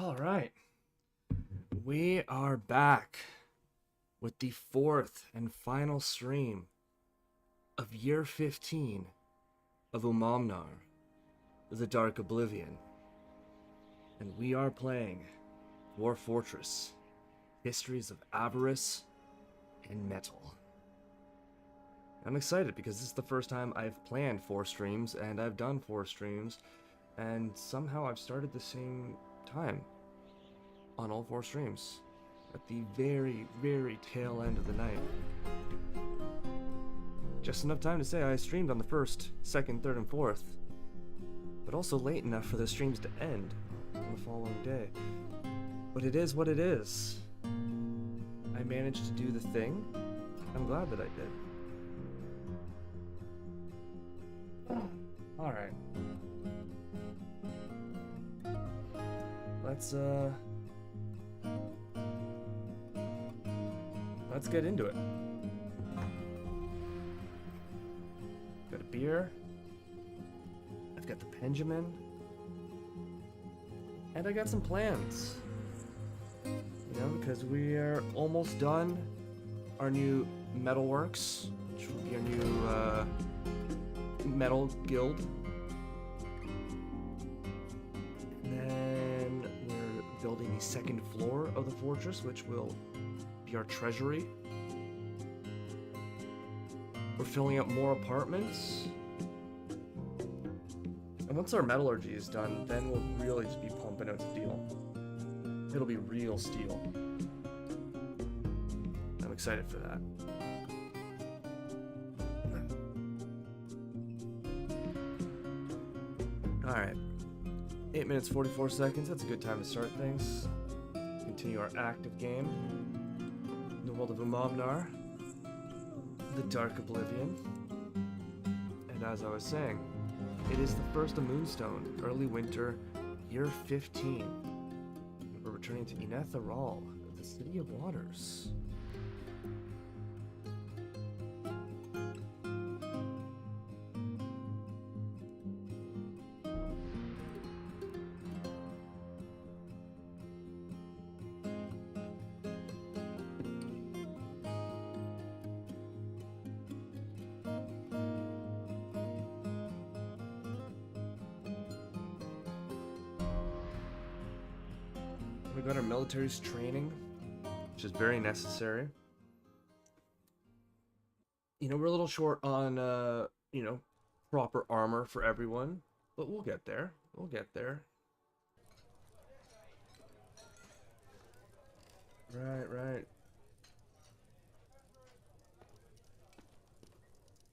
All right, we are back with the fourth and final stream of year 15 of Umamnar, the Dark Oblivion. And we are playing Dwarf Fortress, Histories of Avarice and Metal. I'm excited because this is the first time I've planned 4 streams, and I've done 4 streams, and somehow I've started the same time on all 4 streams at the very, very tail end of the night. Just enough time to say I streamed on the 1st, 2nd, 3rd, and 4th, but also late enough for the streams to end on the following day. But it is what it is. I managed to do the thing. I'm glad that I did. Alright. Let's get into it. Got a beer. I've got the Benjamin. And I got some plans. You know, because we are almost done our new Metalworks, which will be our new metal guild. And then we're building the 2nd floor of the fortress, which will be our treasury. We're filling out more apartments. And once our metallurgy is done, then we'll really just be pumping out steel. It'll be real steel. I'm excited for that. Alright. 8 minutes 44 seconds. That's a good time to start things. Continue our active game. In the world of Umamnar, the Dark Oblivion. And as I was saying, it is the first of Moonstone, early winter, year 15. We're returning to Inetharal, the City of Waters. We got our military's training, which is very necessary. You know, we're a little short on, you know, proper armor for everyone, but we'll get there. We'll get there. Right.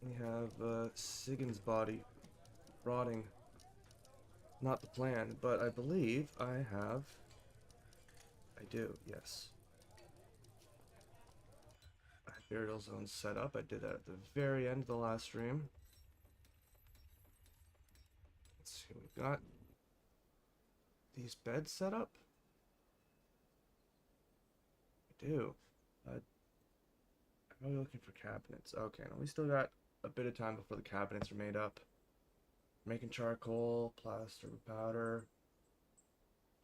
We have, Sigyn's body rotting. Not the plan, but I believe I have... I do, yes. I have burial zones set up. I did that at the very end of the last stream. Let's see, we've got these beds set up. I do. I'm really looking for cabinets. Okay, now we still got a bit of time before the cabinets are made up. Making charcoal, plaster, powder,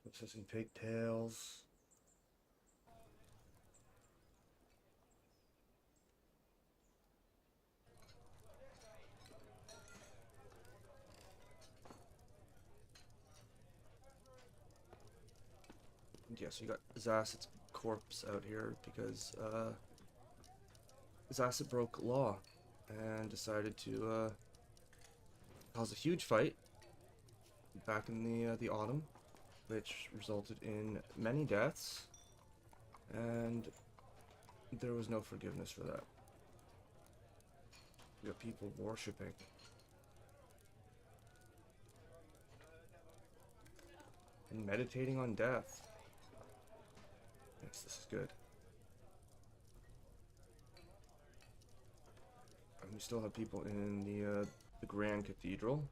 processing pigtails. Yeah, so you got Zasset's corpse out here because Zasset broke law and decided to cause a huge fight back in the autumn, which resulted in many deaths, and there was no forgiveness for that. You got people worshipping. And meditating on death. Yes, this is good. And we still have people in the Grand Cathedral.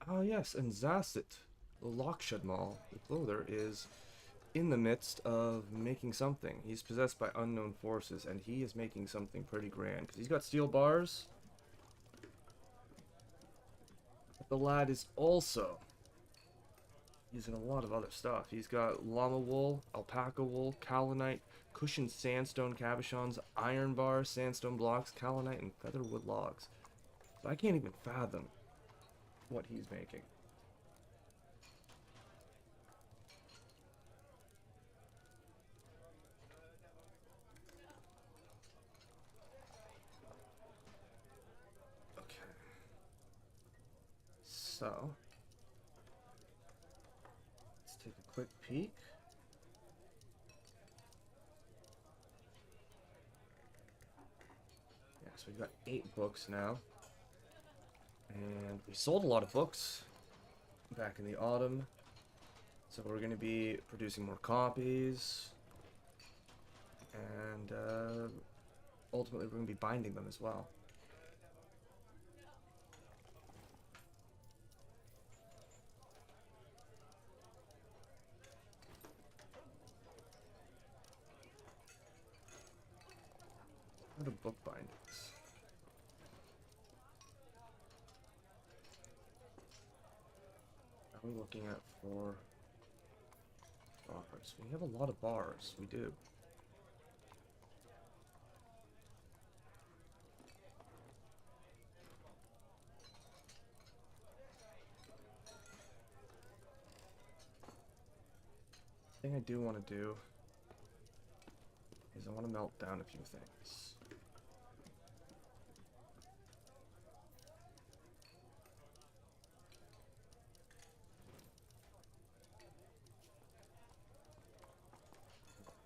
Oh yes, and Zasset, the Lokshadmal, the clother, is in the midst of making something. He's possessed by unknown forces, and he is making something pretty grand. Because he's got steel bars. But the lad is also using a lot of other stuff. He's got llama wool, alpaca wool, kaolinite, cushioned sandstone cabochons, iron bars, sandstone blocks, kaolinite, and featherwood logs. So I can't even fathom what he's making. Okay. So, let's take a quick peek. Yeah, so we've got 8 books now. And we sold a lot of books back in the autumn. So we're going to be producing more copies. And ultimately we're going to be binding them as well. What are book bindings? Are we looking at for bars? We have a lot of bars. We do. The thing I do want to do is I want to melt down a few things.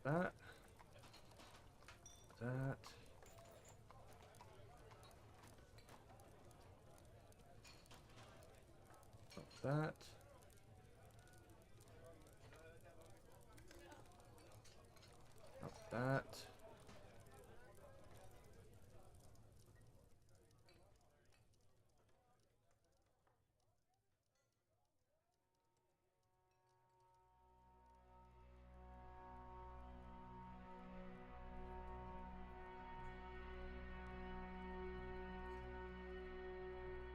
That. That. That. That.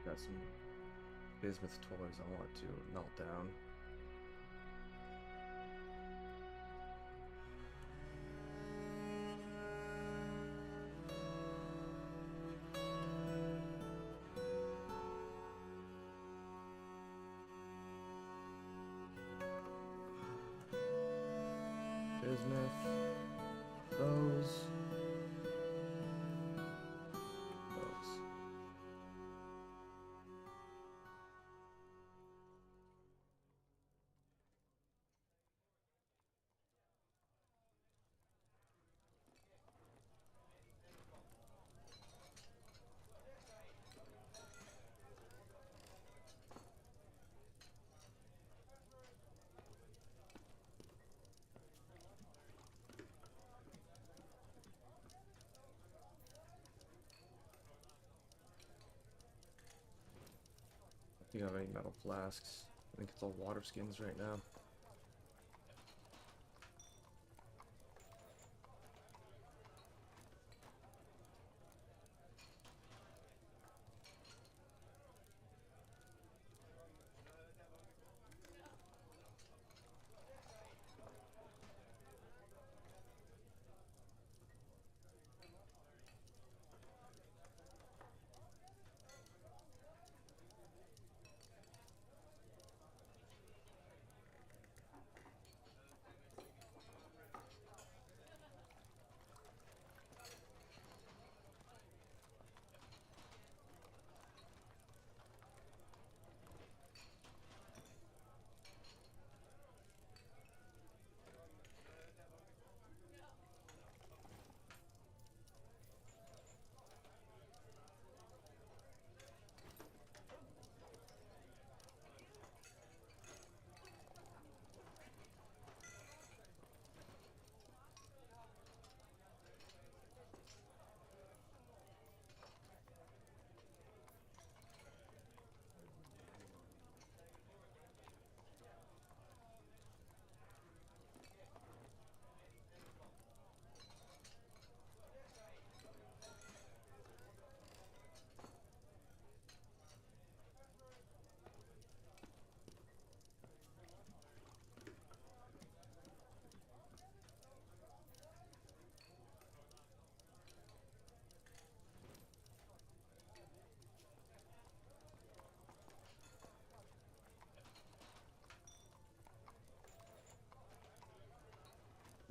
Got some bismuth toys I want to melt down. Bismuth. Those. Those. Do you have any metal flasks? I think it's all water skins right now.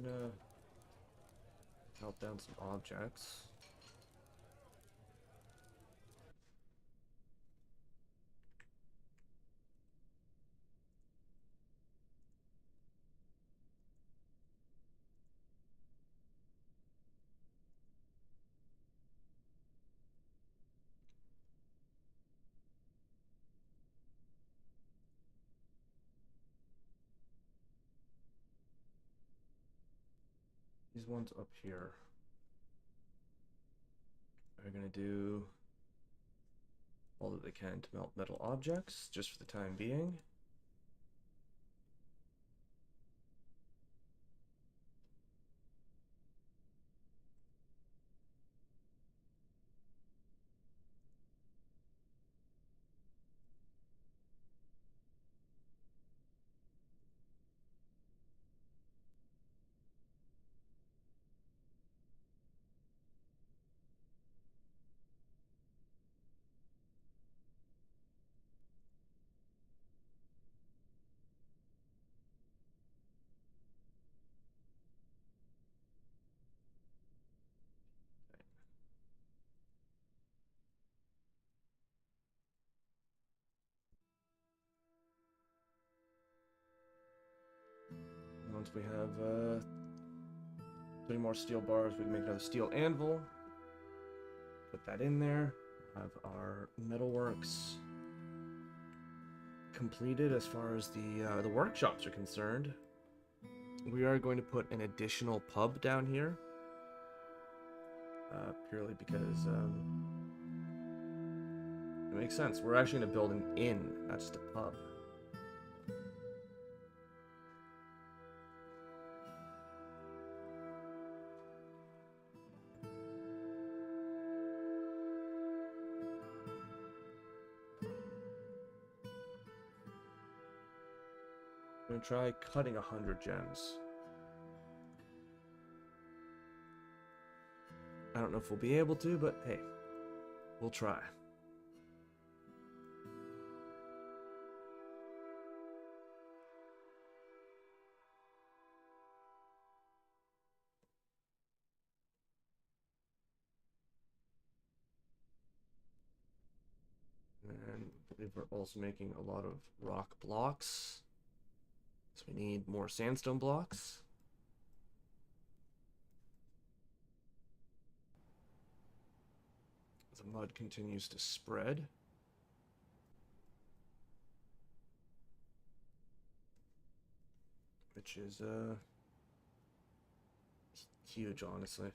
gonna melt down some objects. These ones up here are gonna do all that they can to melt metal objects, just for the time being. Once we have 3 more steel bars, we can make another steel anvil. Put that in there. Have our metalworks completed as far as the workshops are concerned. We are going to put an additional pub down here, purely because it makes sense. We're actually going to build an inn, not just a pub. I'm gonna try cutting 100 gems. I don't know if we'll be able to, but hey, we'll try. And I believe we're also making a lot of rock blocks. So we need more sandstone blocks. The mud continues to spread. Which is huge, honestly.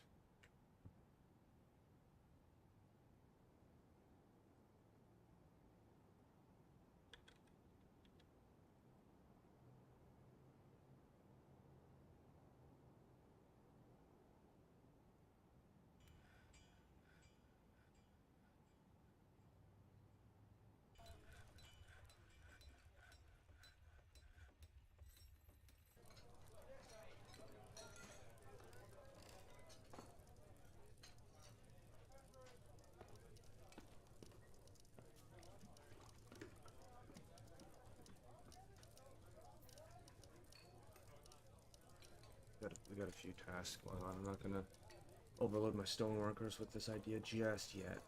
We got a few tasks going on. I'm not gonna overload my stoneworkers with this idea just yet.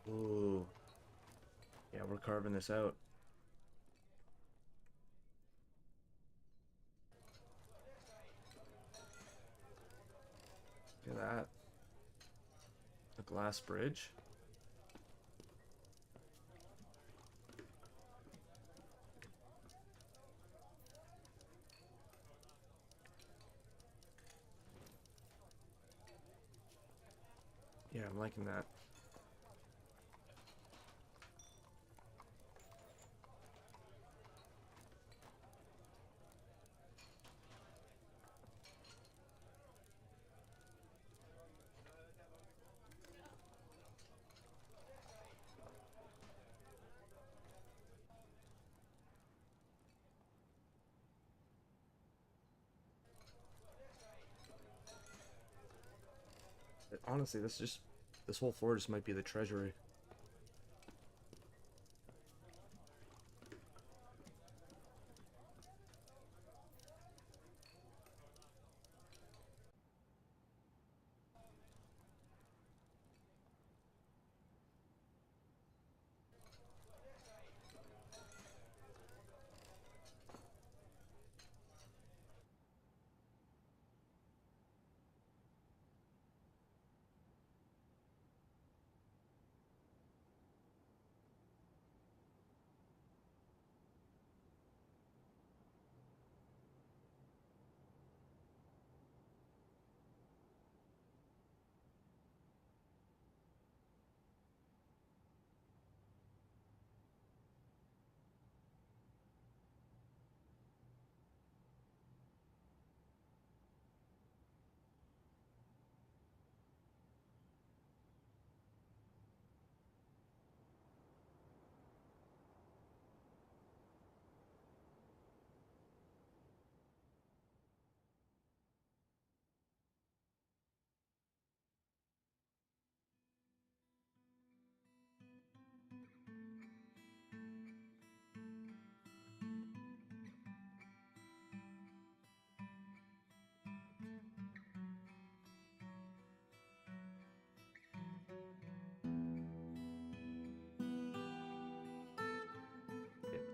Ooh. Yeah, we're carving this out. Look at that. A glass bridge. Yeah, I'm liking that. Honestly, this whole floor just might be the treasury.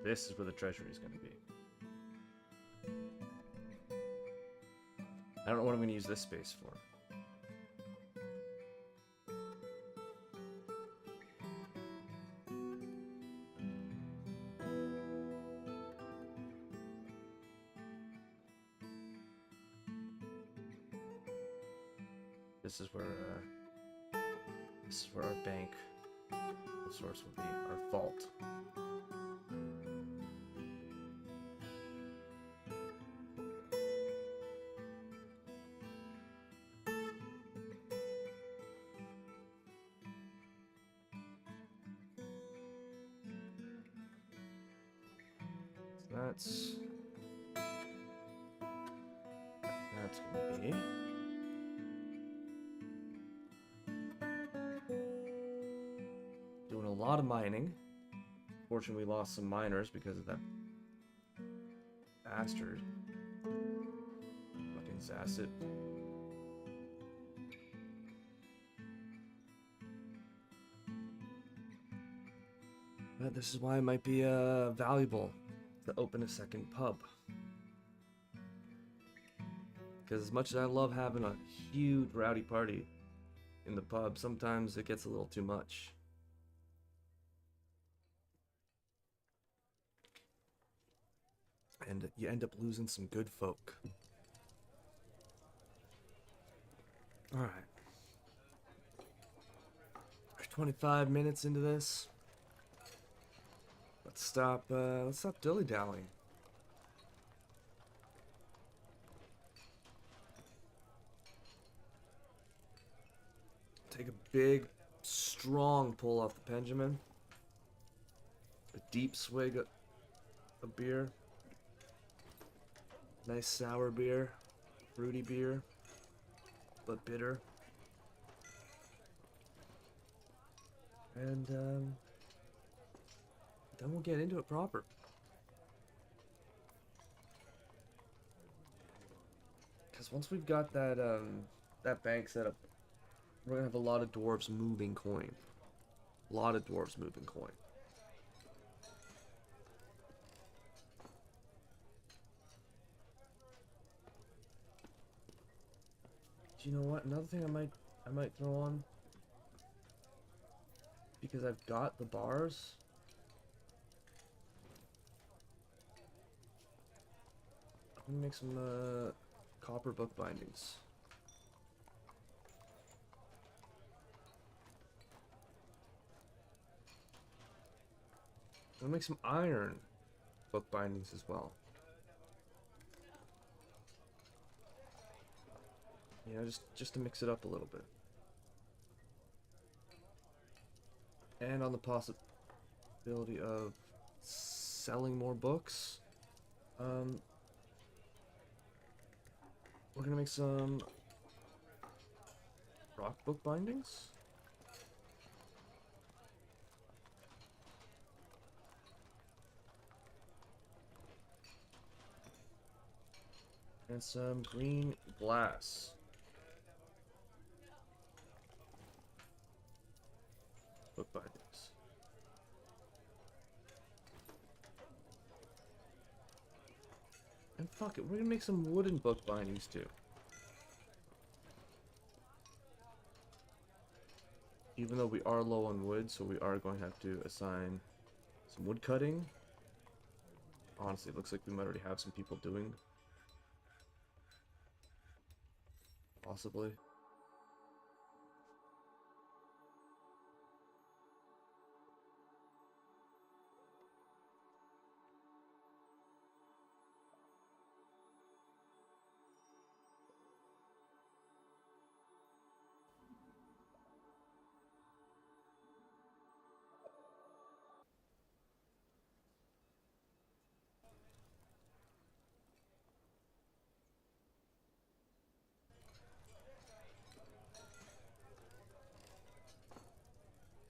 This is where the treasury is going to be. I don't know what I'm going to use this space for. This is where our bank source will be, our vault. So that's gonna be. Doing a lot of mining. Fortunately, we lost some miners because of that bastard. Fucking Zasset. But this is why it might be valuable to open a second pub. Because as much as I love having a huge rowdy party in the pub, sometimes it gets a little too much. And you end up losing some good folk. Alright. We're 25 minutes into this. Let's stop dilly-dallying. Take a big, strong pull off the Benjamin. A deep swig of beer. Nice sour beer. Fruity beer. But bitter. And, then we'll get into it proper. Because once we've got that bank set up, we're gonna have a lot of dwarves moving coin. A lot of dwarves moving coin. Do you know what? Another thing I might throw on, because I've got the bars. I'm gonna make some copper book bindings. I'm gonna make some iron book bindings as well. You know, just to mix it up a little bit. And on the possibility of selling more books, we're gonna make some rock book bindings. And some green glass. Book bindings. And fuck it, we're gonna make some wooden book bindings too. Even though we are low on wood, so we are going to have to assign some wood cutting. Honestly, it looks like we might already have some people doing. Possibly.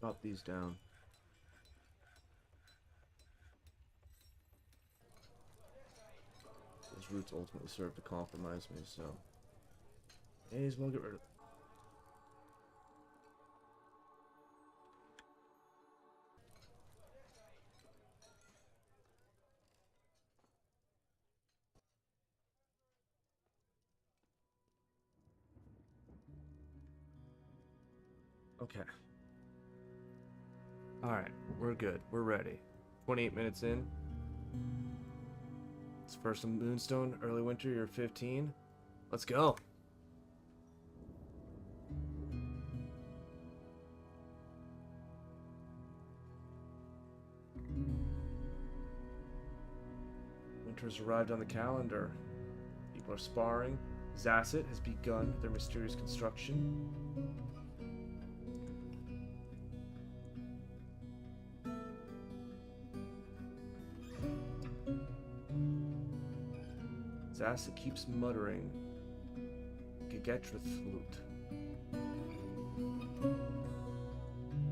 Drop these down. Those roots ultimately serve to compromise me, so may as well get rid of them. Okay. Alright, we're good. We're ready. 28 minutes in. It's first Moonstone, early winter, you're 15. Let's go. Winter's arrived on the calendar. People are sparring. Zasset has begun their mysterious construction. Zasset keeps muttering, Gegetrith flute.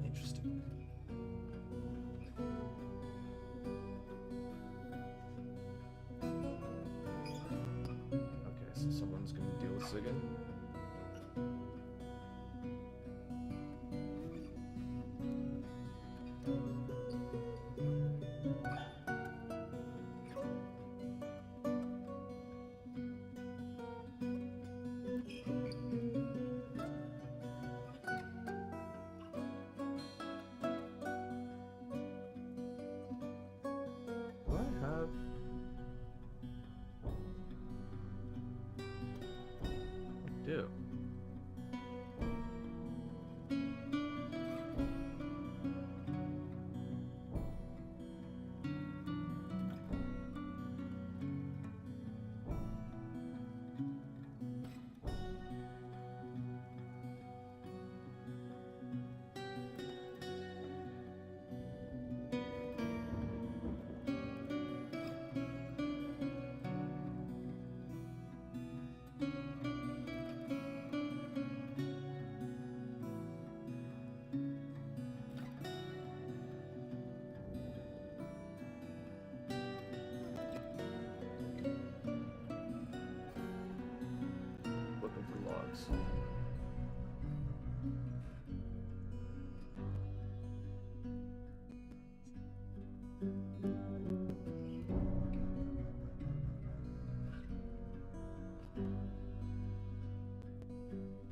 Interesting. Okay, so someone's gonna deal with Sigan. Do. Looking for logs.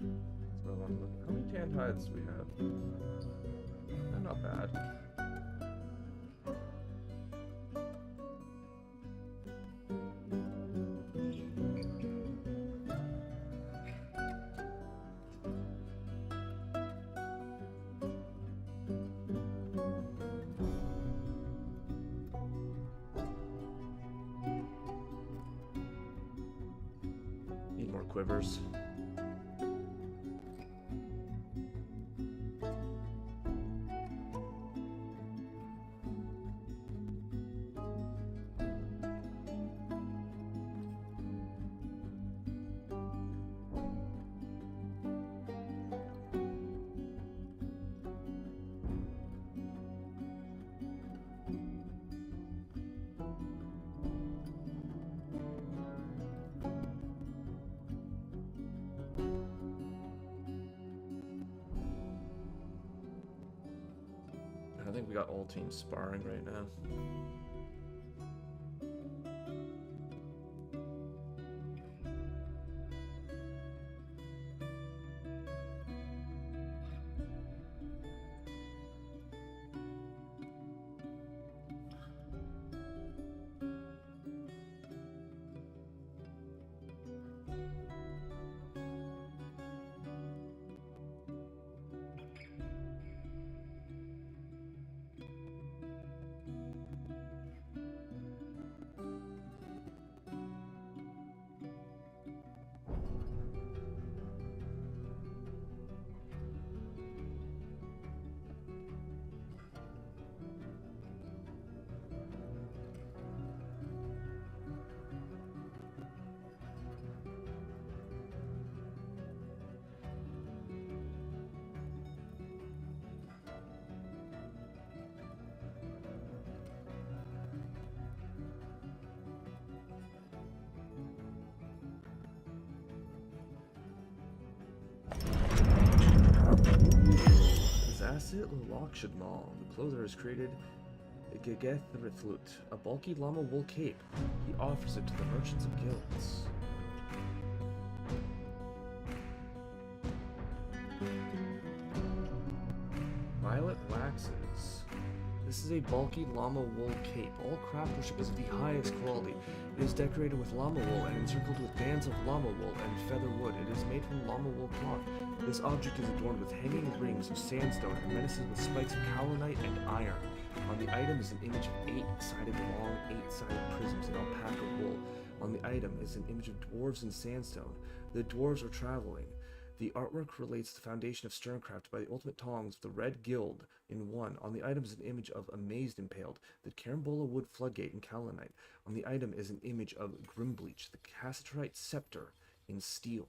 That's what I want to look at. How many tanned hides do we have? They're not bad. Need more quivers. I think we got all teams sparring right now. Zasset Lokshadmal, the clother has created a Gegethrithlut, a bulky llama wool cape. He offers it to the merchants of guilds. Violet waxes. This is a bulky llama wool cape. All craftsmanship is of the highest quality. It is decorated with llama wool and encircled with bands of llama wool and feather wood. It is made from llama wool cloth. This object is adorned with hanging rings of sandstone and menaces with spikes of kaolinite and iron. On the item is an image of eight-sided prisms in alpaca wool. On the item is an image of dwarves in sandstone. The dwarves are traveling. The artwork relates the foundation of Sterncraft by the ultimate tongs of the Red Guild in 1. On the item is an image of Amazed Impaled, the Carambola Wood Floodgate in Kaolinite. On the item is an image of Grimbleach, the Cassiterite Scepter in steel.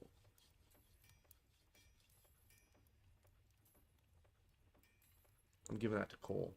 I'm giving that to Cole.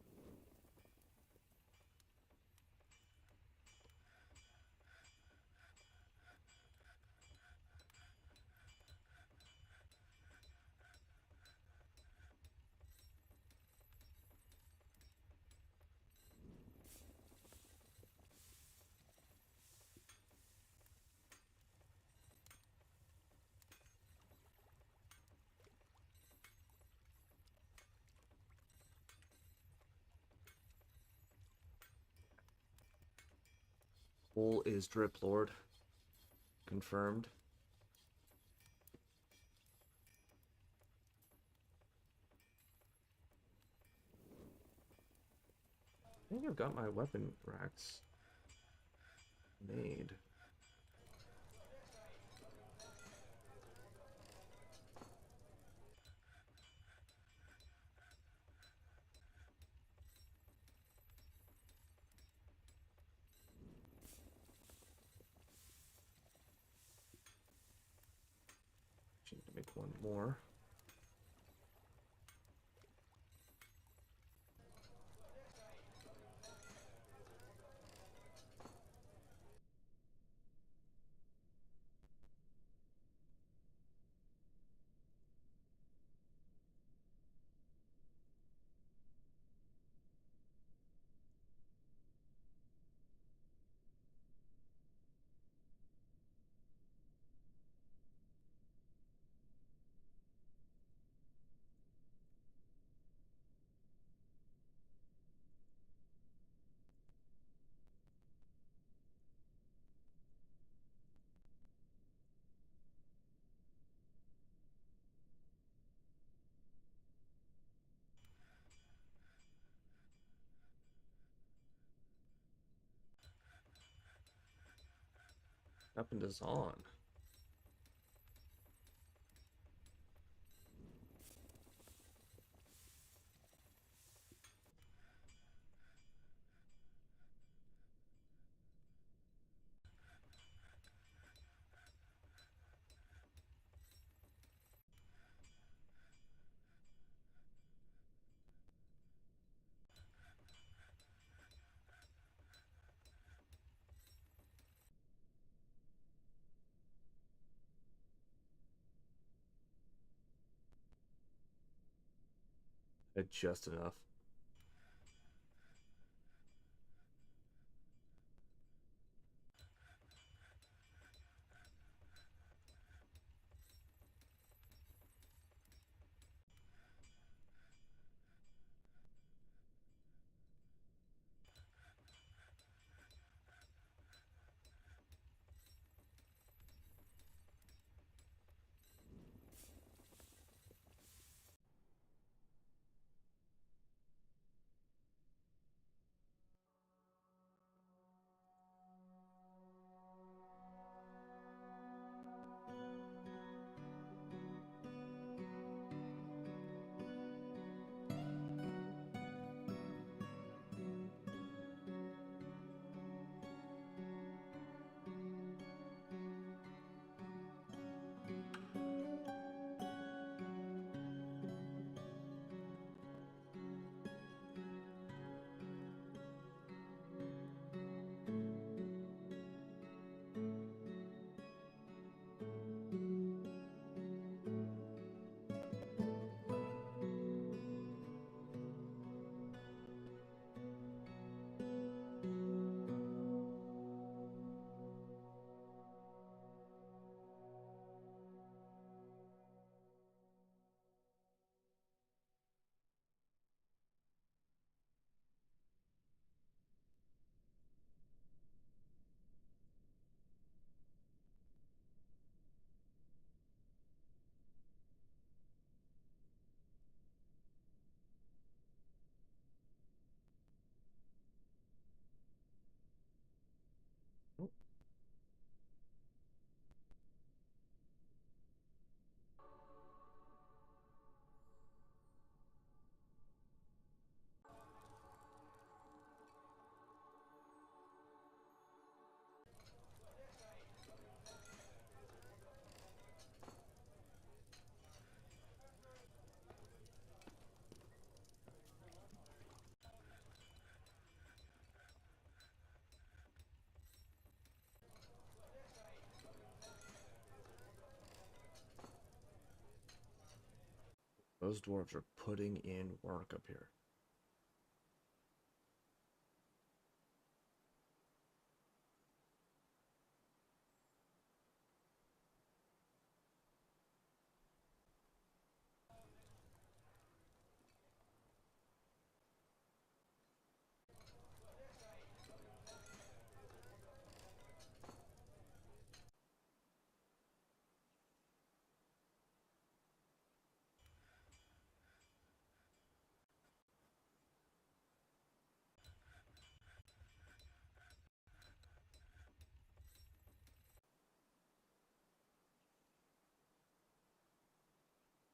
Cole is Drip Lord. Confirmed. I think I've got my weapon racks made. Need to make one more. Up and is on. Just enough. those dwarves are putting in work up here.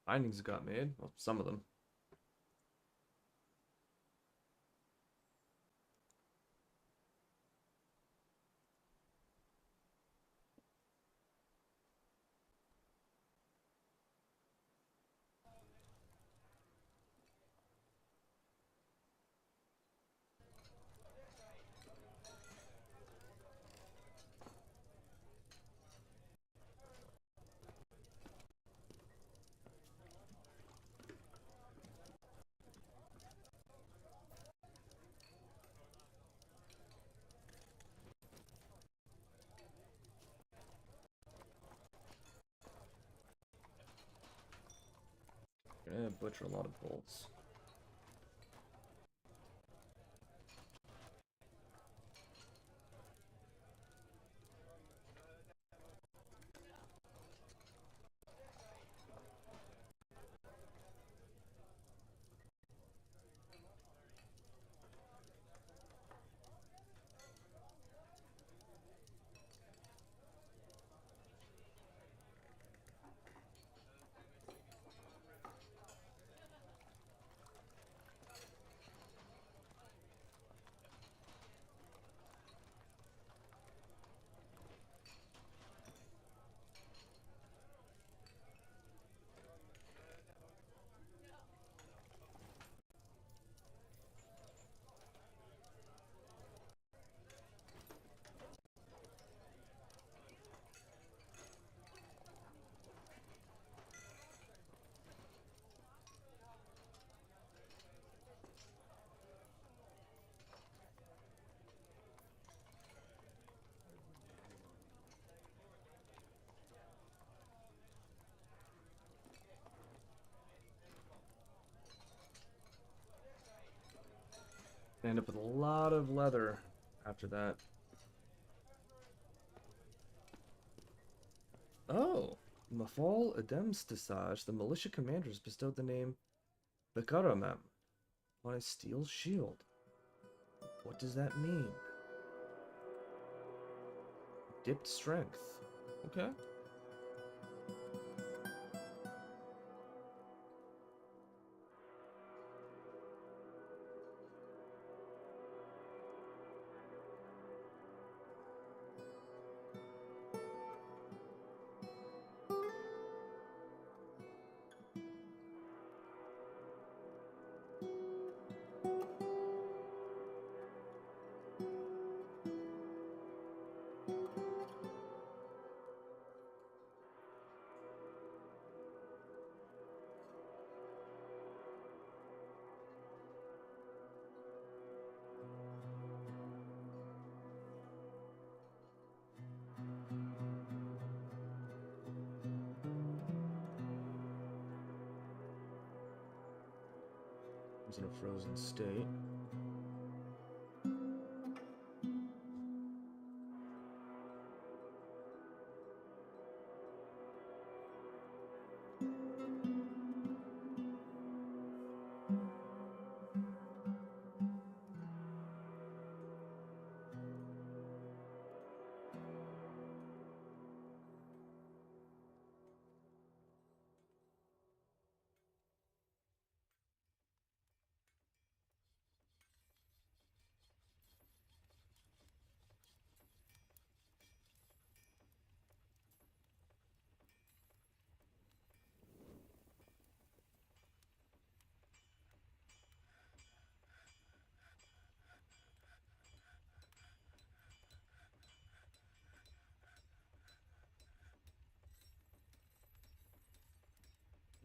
Bindings got made. Well, some of them. Gonna butcher a lot of bolts. End up with a lot of leather after that. Oh, Mafal Ademstisage, the militia commanders bestowed the name Bekaramem on a steel shield. What does that mean? Dipped strength. Okay. It's in a frozen state.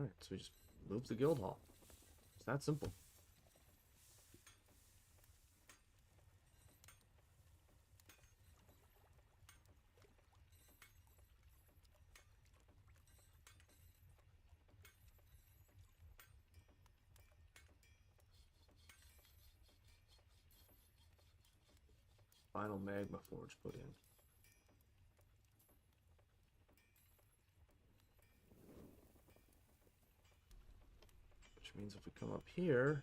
Alright, so we just Move the guild hall. It's that simple. Final magma forge put in. Which means if we come up here,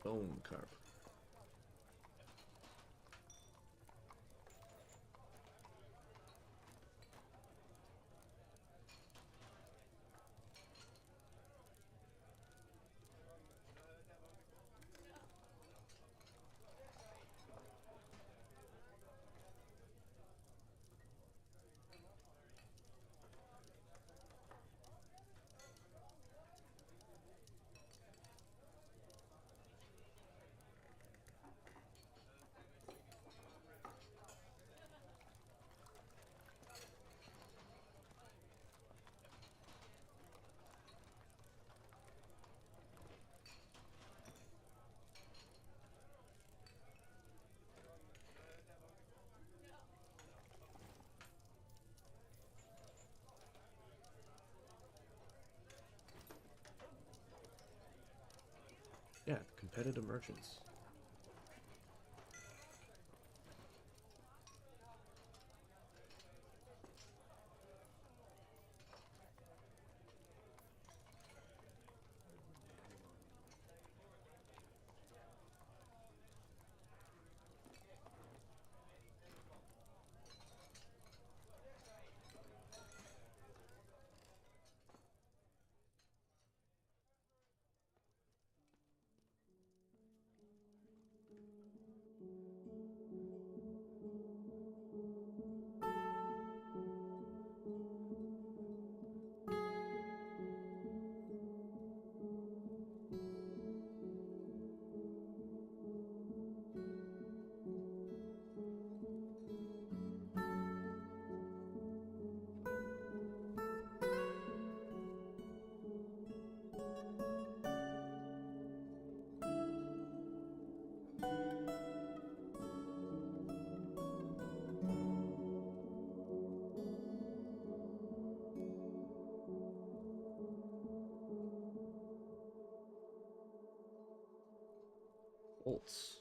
bone carver. Yeah, competitive merchants. Bolts.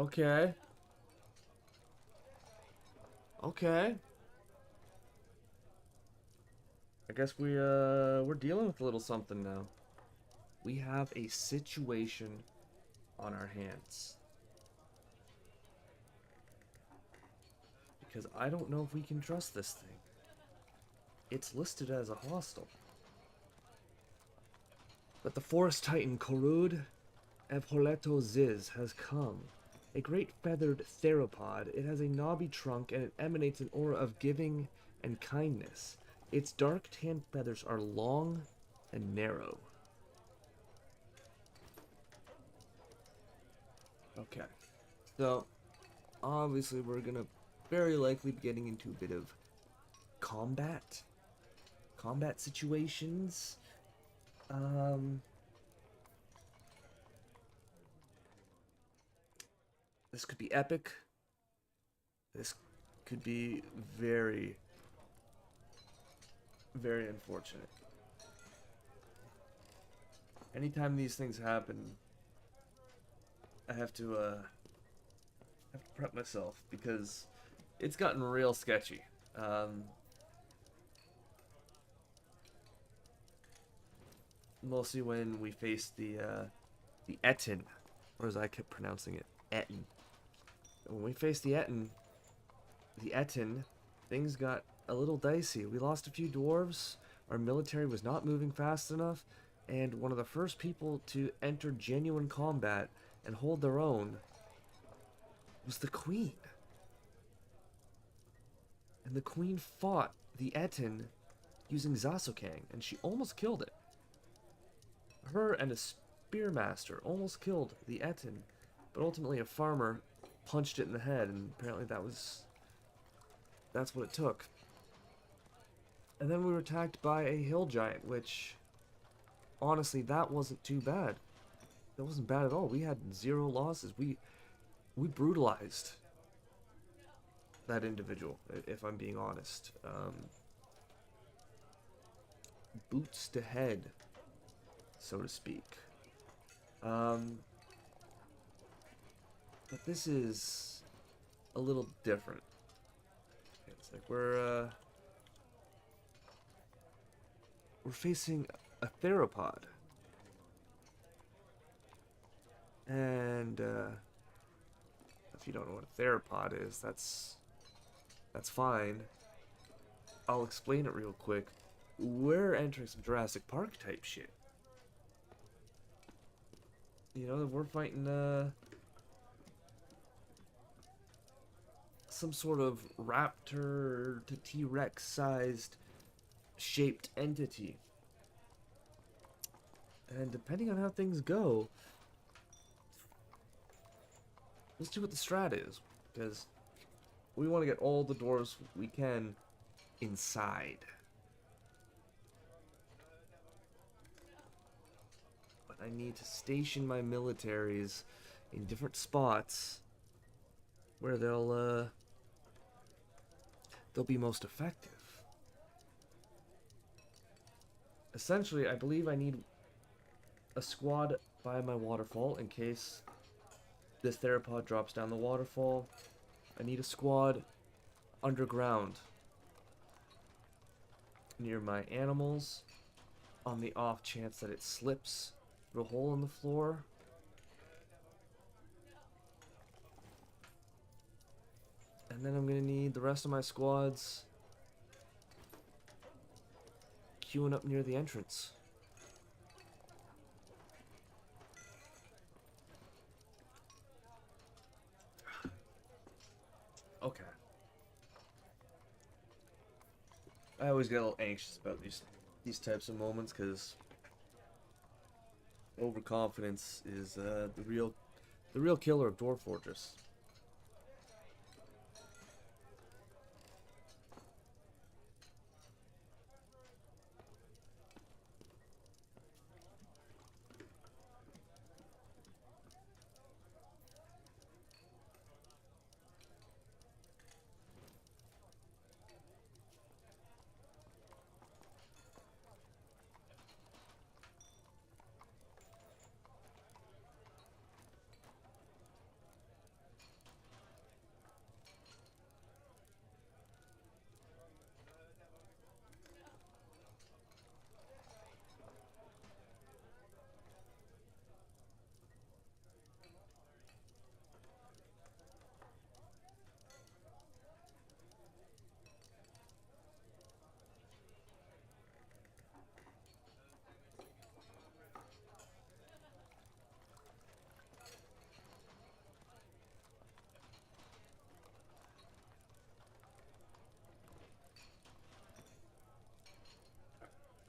Okay. Okay. I guess we're dealing with a little something now. We have a situation on our hands. Because I don't know if we can trust this thing. It's listed as a hostile. But the forest titan Korud Evholeto Ziz has come. A great feathered theropod. It has a knobby trunk and it emanates an aura of giving and kindness. Its dark tan feathers are long and narrow. Okay. So, obviously we're gonna very likely be getting into a bit of combat. Combat situations. This could be epic. This could be very, very unfortunate. Anytime these things happen, I have to prep myself because it's gotten real sketchy. Mostly when we faced the Etten, or as I kept pronouncing it, Etten. When we faced the Etten, things got a little dicey. We lost a few dwarves, our military was not moving fast enough, and one of the first people to enter genuine combat and hold their own was the Queen. And the Queen fought the Etten using Zasokang, and she almost killed it. Her and a spearmaster almost killed the Etten, but ultimately a farmer punched it in the head, and apparently that's what it took. And then we were attacked by a hill giant, which honestly that wasn't too bad. That wasn't bad at all. We had 0 losses. We brutalized that individual, if I'm being honest. Boots to head, so to speak. But this is a little different. It's like we're facing a theropod. And if you don't know what a theropod is, that's fine. I'll explain it real quick. We're entering some Jurassic Park type shit. You know, we're fighting some sort of raptor to T-Rex sized shaped entity. And depending on how things go, let's see what the strat is, because we want to get all the dwarves we can inside. But I need to station my militaries in different spots where they'll be most effective. Essentially, I believe I need a squad by my waterfall in case this theropod drops down the waterfall. I need a squad underground near my animals on the off chance that it slips through a hole in the floor. And then I'm gonna need the rest of my squads queuing up near the entrance. Okay. I always get a little anxious about these types of moments because overconfidence is the real killer of Dwarf Fortress.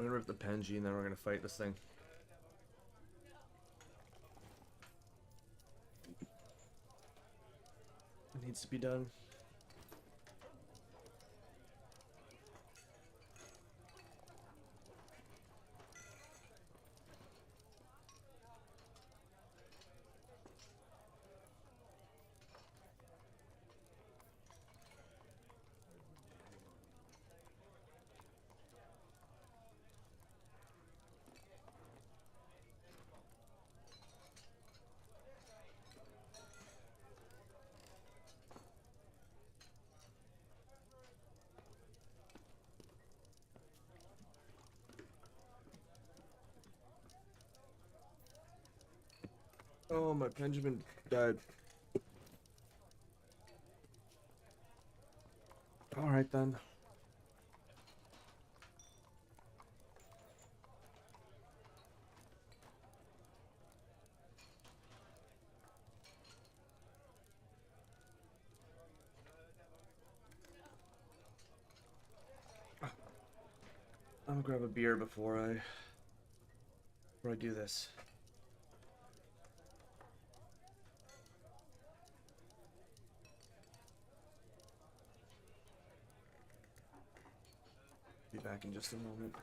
I'm gonna rip the Penji and then we're gonna fight this thing. It needs to be done. Oh, my Benjamin died. Alright then. I'm gonna grab a beer before I do this. Be back in just a moment.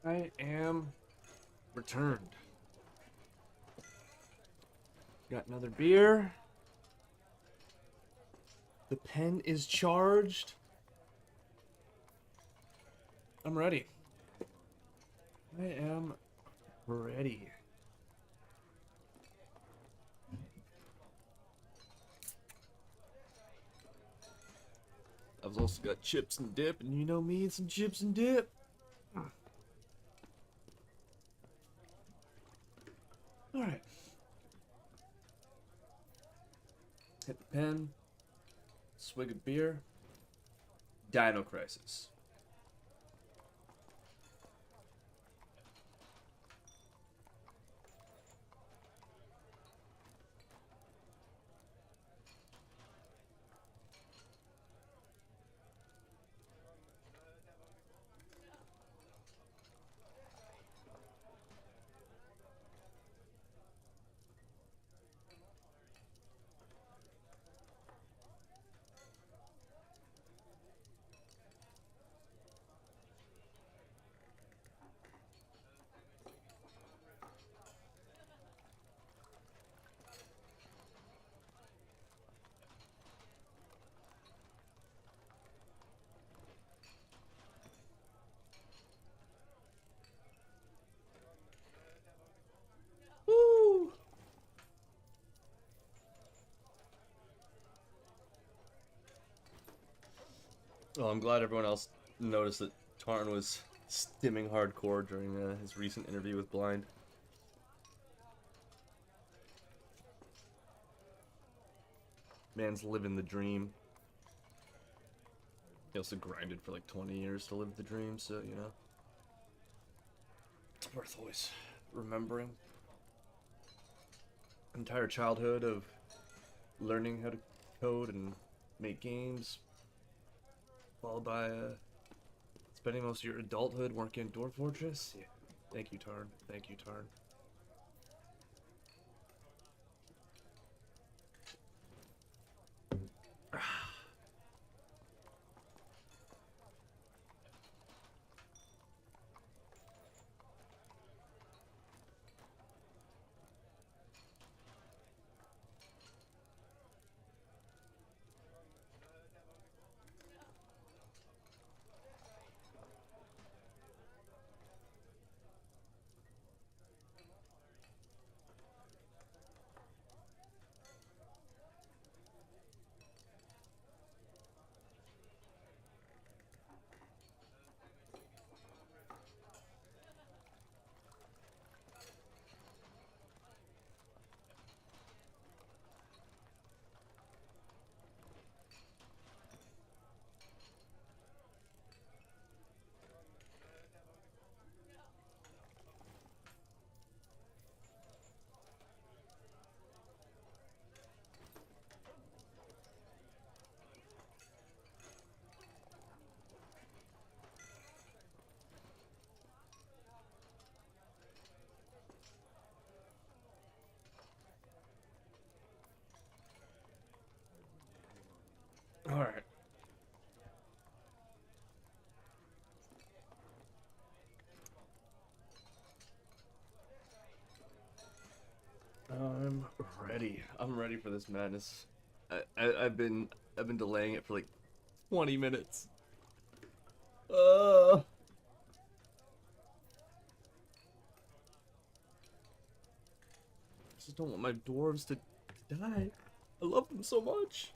I am returned. Got another beer. The pen is charged. I'm ready. I am ready. I've also got chips and dip, and you know me and some chips and dip. Alright. Hit the pen. Swig of beer. Dino Crisis. Woo! Oh, I'm glad everyone else noticed that Tarn was stimming hardcore during his recent interview with Blind. Man's living the dream. He also grinded for like 20 years to live the dream, so, you know. It's worth always remembering. Entire childhood of learning how to code and make games, followed by spending most of your adulthood working at Dwarf Fortress. Yeah. Thank you, Tarn. Thank you, Tarn. Alright. I'm ready. I'm ready for this madness. I've been delaying it for like 20 minutes. I just don't want my dwarves to die. I love them so much.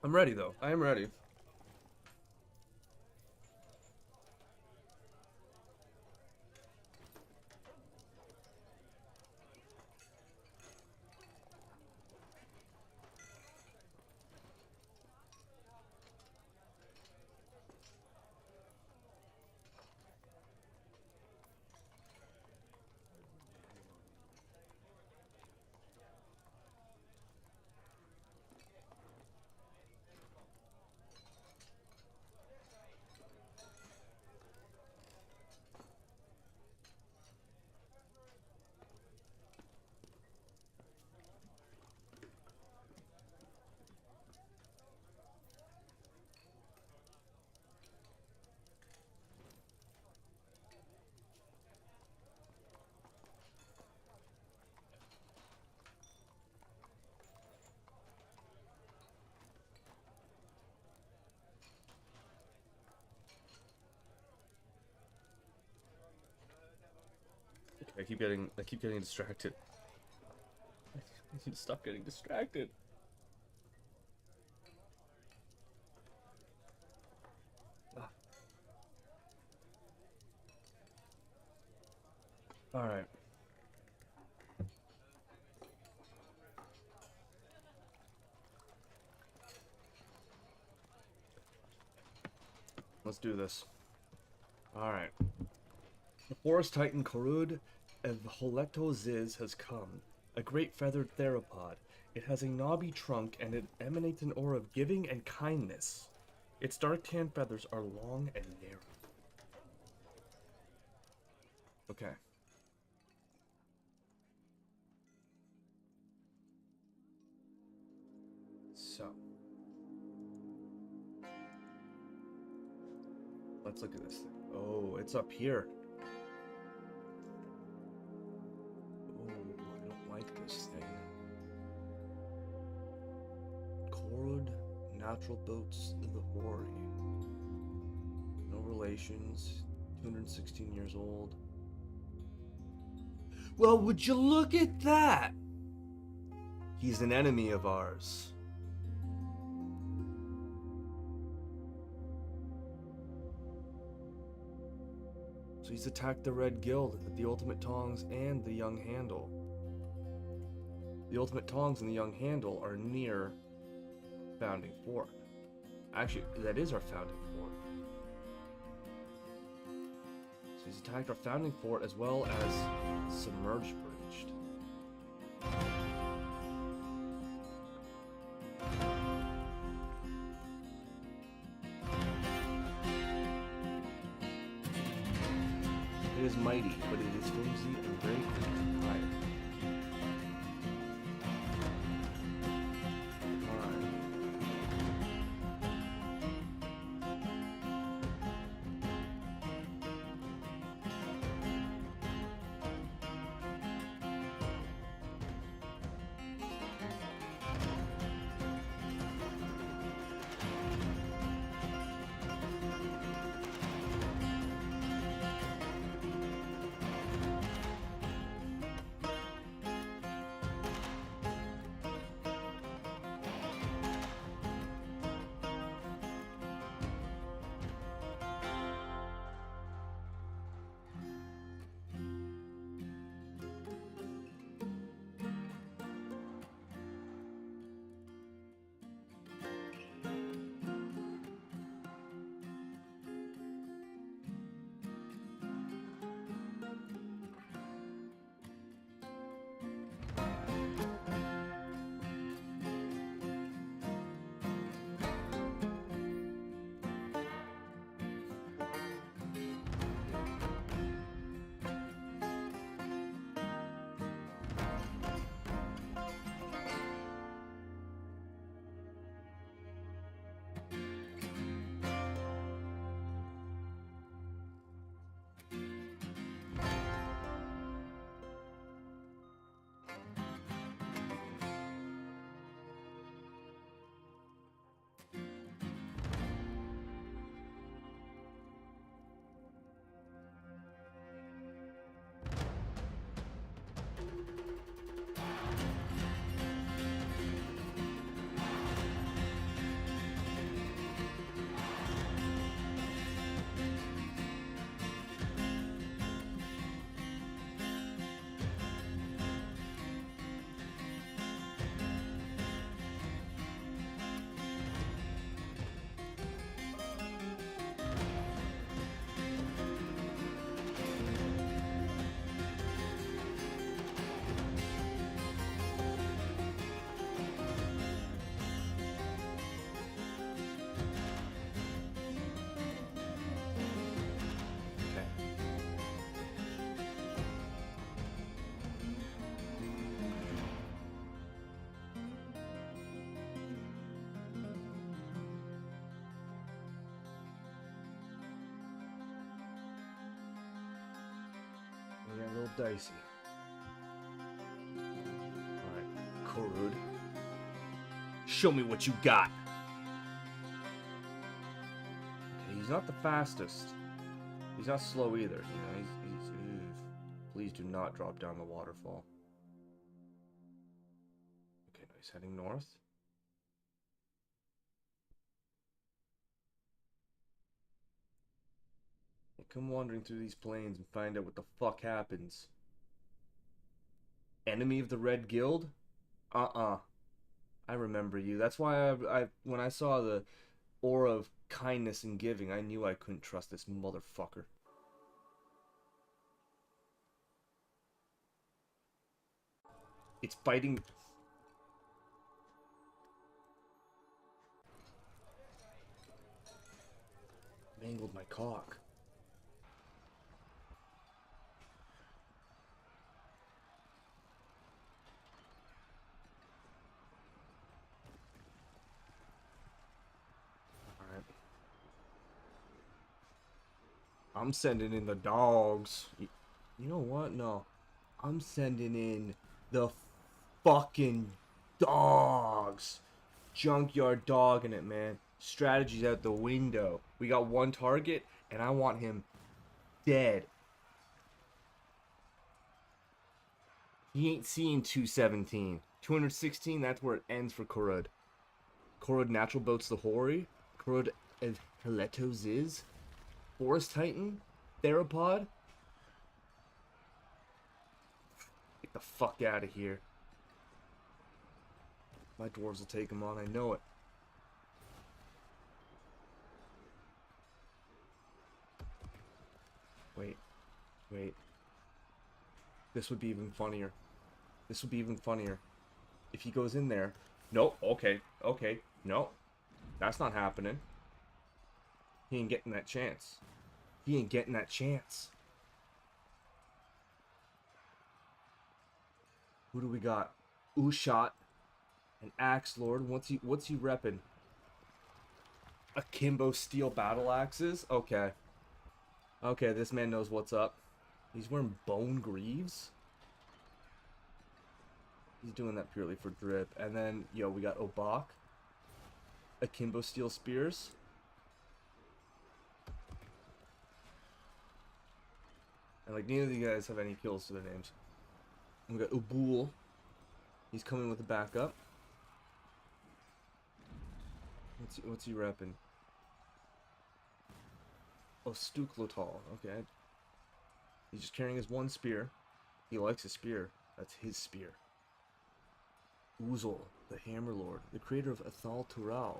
I'm ready though. I am ready. keep getting distracted. I need to stop getting distracted. Ah. All right. Let's do this. All right. The forest titan Korud of Holetoziz has come. A great feathered theropod. It has a knobby trunk and it emanates an aura of giving and kindness. Its dark tan feathers are long and narrow. Okay. So. Let's look at this thing. Oh, it's up here. Oh, I don't like this thing. Korud, natural boats of the Hori. No relations. 216 years old. Well, would you look at that? He's an enemy of ours. So he's attacked the Red Guild, the Ultimate Tongs, and the Young Handle. The Ultimate Tongs and the Young Handle are near Founding Fort. Actually, that is our Founding Fort. So he's attacked our Founding Fort as well as Submerged Breached. It is mighty, but it is flimsy and very quick to hide. Yeah, a little dicey. Alright, Korud. Show me what you got! Okay, he's not the fastest. He's not slow either, you know, he's Please do not drop down the waterfall. Okay, nice. Heading north. Come wandering through these plains and find out what the fuck happens. Enemy of the Red Guild? Uh-uh. I remember you. That's why I when I saw the aura of kindness and giving, I knew I couldn't trust this motherfucker. It's biting. Mangled my cock. Alright. I'm sending in the dogs. You know what? No. I'm sending in the fucking dogs. Junkyard dogging it, man. Strategy's out the window. We got one target, and I want him dead. He ain't seeing 217. 216, that's where it ends for Korud. Korud natural boats the Hori. Korud Heleto Ziz. Forest Titan. Theropod. Get the fuck out of here. My dwarves will take him on, I know it. Wait. Wait. This would be even funnier. This would be even funnier. If he goes in there. Nope. Okay. Okay. No. That's not happening. He ain't getting that chance. He ain't getting that chance. Who do we got? Ushot. An Axe Lord. What's he repping? Akimbo steel battle axes? Okay. Okay, this man knows what's up. He's wearing bone greaves? He's doing that purely for drip. And then, yo, we got Obak. Akimbo steel spears. And like, neither of you guys have any kills to their names. And we got Ubul. He's coming with a backup. What's he repping? Oh, Stuklotal. Okay. He's just carrying his one spear. He likes a spear. That's his spear. Uzel, the Hammer Lord, the creator of Athal Tural.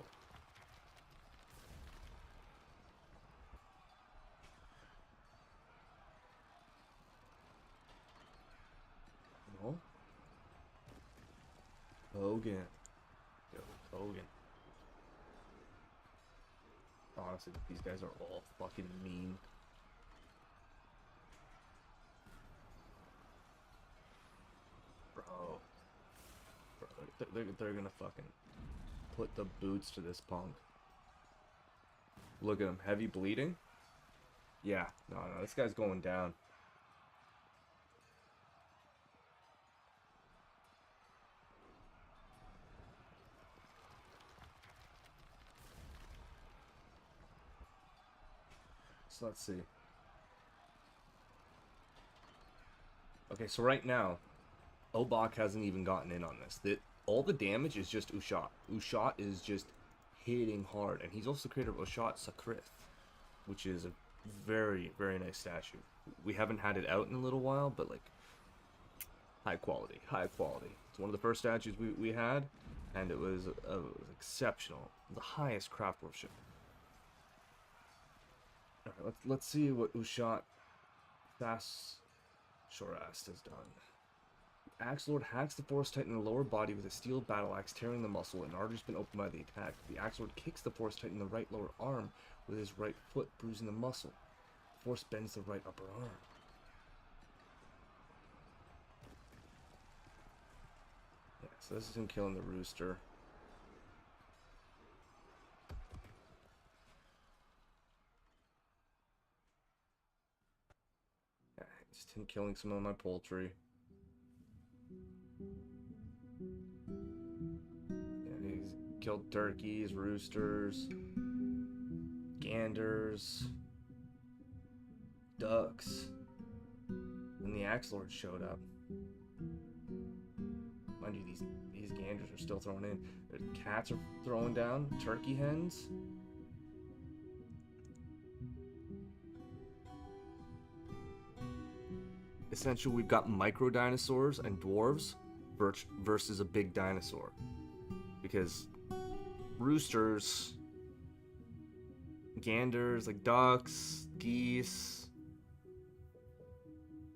No? Hogan. Yo, Hogan. Honestly, these guys are all fucking mean. Bro. They're gonna fucking put the boots to this punk. Look at him. Heavy bleeding? Yeah. No, this guy's going down. So let's see. Okay, so right now, Obak hasn't even gotten in on this. All the damage is just Ushat. Ushat is just hitting hard. And he's also creator of Ushat Sakrith, which is a very, very nice statue. We haven't had it out in a little while, but like, high quality, high quality. It's one of the first statues we had, and it was exceptional. The highest craft worship. Alright, let's see what Ushat Thas Shorast has done. Axe Lord hacks the Forest Titan in the lower body with a steel battle axe, tearing the muscle. An artery's been opened by the attack. The Axe Lord kicks the Forest Titan in the right lower arm with his right foot, bruising the muscle. The force bends the right upper arm. Yeah, so this is him killing the rooster. Yeah, just him killing some of my poultry. Yeah, he's killed turkeys, roosters, ganders, ducks, Then the Axe Lord showed up. Mind you, these ganders are still throwing in. The cats are throwing down. Turkey hens. Essentially, we've got micro dinosaurs and dwarves versus a big dinosaur. Because roosters, ganders, like ducks, geese,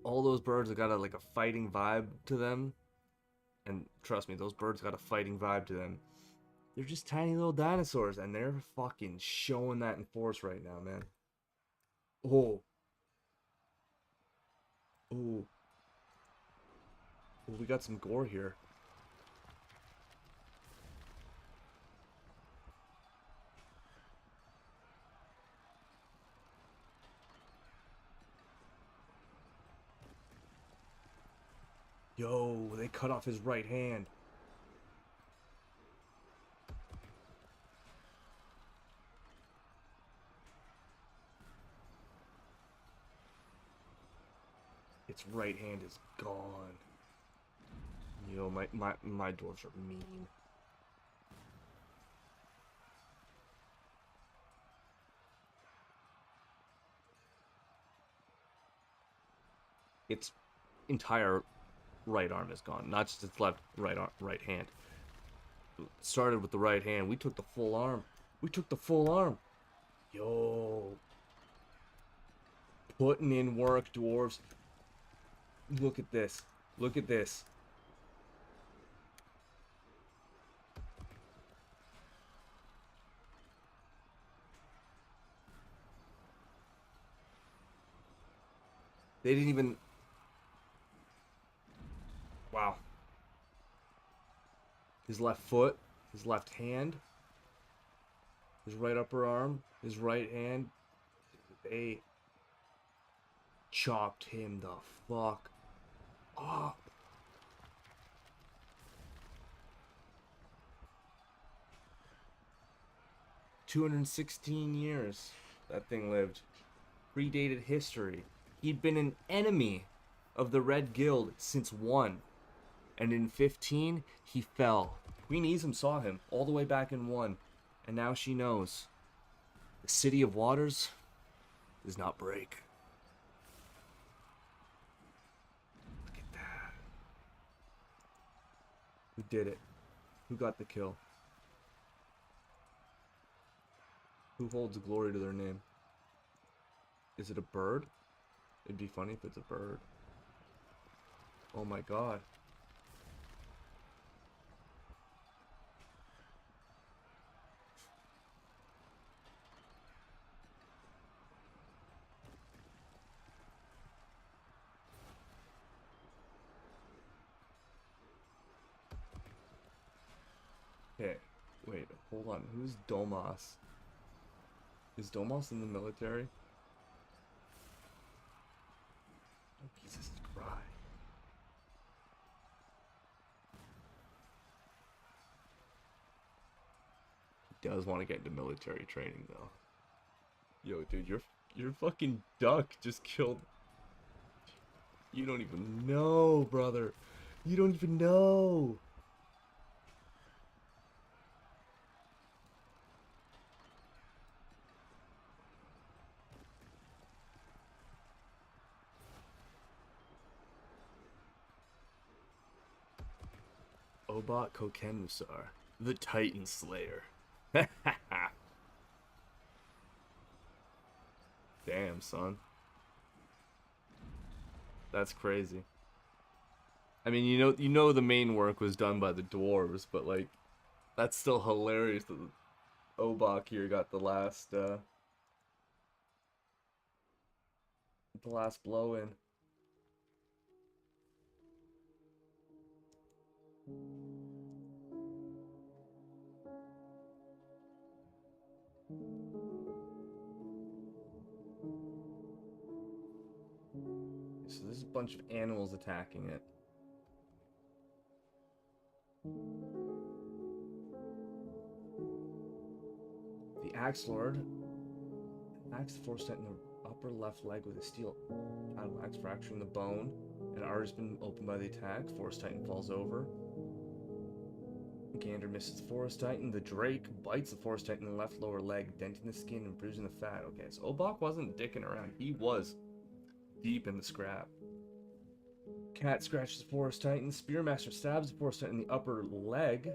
all those birds have got like a fighting vibe to them. And trust me, those birds got a fighting vibe to them. They're just tiny little dinosaurs, and they're fucking showing that in force right now, man. Oh. Oh. Oh, we got some gore here. Yo, they cut off his right hand. Its right hand is gone. Yo, my dwarves are mean. Its entire right arm is gone, not just its right hand. Started with the right hand. We took the full arm. We took the full arm. Yo. Putting in work, dwarves. Look at this. Look at this. They didn't even... Wow. His left foot, his left hand, his right upper arm, his right hand. They chopped him the fuck up. 216 years that thing lived. Predated history. He'd been an enemy of the Red Guild since 1. And in 15, he fell. Queen Isum saw him all the way back in 1. And now she knows. The City of Waters does not break. Look at that. Who did it? Who got the kill? Who holds glory to their name? Is it a bird? It'd be funny if it's a bird. Oh my god. Okay, wait, hold on. Who's Domas? Is Domas in the military? Oh, Jesus Christ. He does want to get into military training, though. Yo, dude, your fucking duck just killed... You don't even know, brother. You don't even know. Obot Kokenmusar, the Titan Slayer. Damn, son. That's crazy. I mean, you know the main work was done by the dwarves, but like, that's still hilarious that Obok here got the last blow in. So there's a bunch of animals attacking it. The Axe Lord, Axe Force sent in upper left leg with a steel battle axe, fracturing the bone. An artery's been opened by the attack. Forest Titan falls over. Gander misses the Forest Titan. The Drake bites the Forest Titan in the left lower leg, denting the skin and bruising the fat. Okay, so Obok wasn't dicking around. He was deep in the scrap. Cat scratches the Forest Titan. Spearmaster stabs the Forest Titan in the upper leg,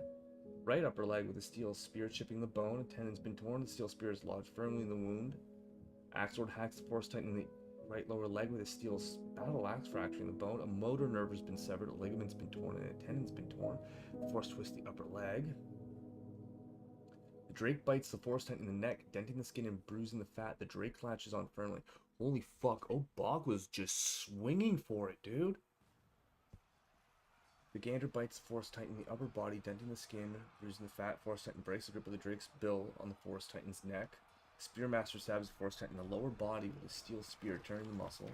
right upper leg, with a steel spear, chipping the bone. A tendon's been torn. The steel spear is lodged firmly in the wound. Axlord hacks the Forest Titan in the right lower leg with a steel battle axe, fracturing the bone. A motor nerve has been severed. A ligament's been torn and a tendon's been torn. The Force twists the upper leg. The Drake bites the Forest Titan in the neck, denting the skin and bruising the fat. The Drake latches on firmly. Holy fuck, Obok was just swinging for it, dude. The Gander bites the Forest Titan in the upper body, denting the skin, bruising the fat. Forest Titan breaks the grip of the Drake's bill on the Forest Titan's neck. Spearmaster stabs the Forest Titan in the lower body with a steel spear, tearing the muscle.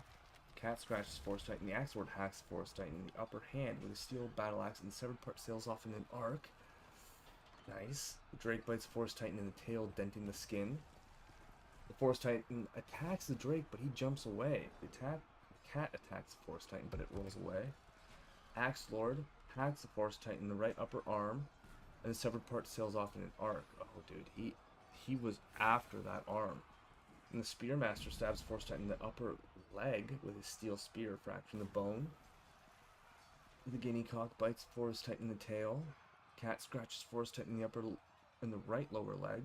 Cat scratches the Forest Titan. The Axe Lord hacks the Forest Titan in the upper hand with a steel battle axe, and the severed part sails off in an arc. Nice. The Drake bites the Forest Titan in the tail, denting the skin. The Forest Titan attacks the Drake, but he jumps away. The cat attacks the Forest Titan, but it rolls away. Axe Lord hacks the Forest Titan in the right upper arm, and the severed part sails off in an arc. Oh, dude, he was after that arm. And the Spearmaster stabs the Forest Titan in the upper leg with his steel spear, fracturing the bone. The Guinea Cock bites the Forest Titan in the tail. Cat scratches the Forest Titan in the right lower leg.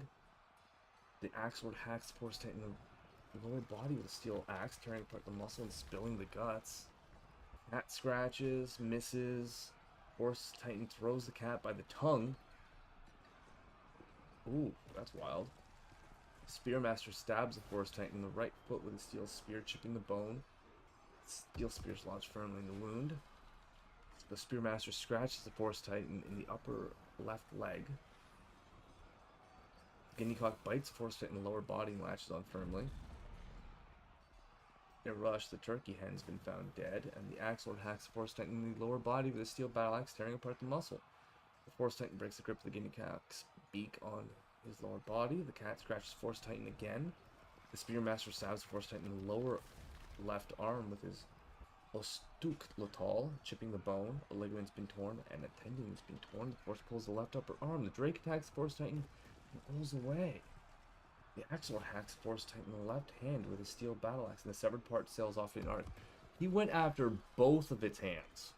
The Axe Lord hacks the Forest Titan in the lower body with a steel axe, tearing apart the muscle and spilling the guts. Cat scratches, misses. Forest Titan throws the cat by the tongue. Ooh, that's wild. Spearmaster stabs the Forest Titan in the right foot with a steel spear, chipping the bone. Steel spear's lodged firmly in the wound. The Spearmaster scratches the Forest Titan in the upper left leg. The Guinea Cock bites the Forest Titan in the lower body and latches on firmly. In a rush, the Turkey Hen's been found dead, and the Axe Lord hacks the Forest Titan in the lower body with a steel battle axe, tearing apart the muscle. The Forest Titan breaks the grip of the Guinea Cock's beak on his lower body. The cat scratches the Forest Titan again. The Spearmaster stabs the Forest Titan in the lower left arm with his Ostuklotal, chipping the bone. A ligament's been torn and a tendon's been torn. The Force pulls the left upper arm. The Drake attacks the Forest Titan and rolls away. The Axe Lord hacks the Forest Titan in the left hand with a steel battle axe, and the severed part sails off in an arc. He went after both of its hands.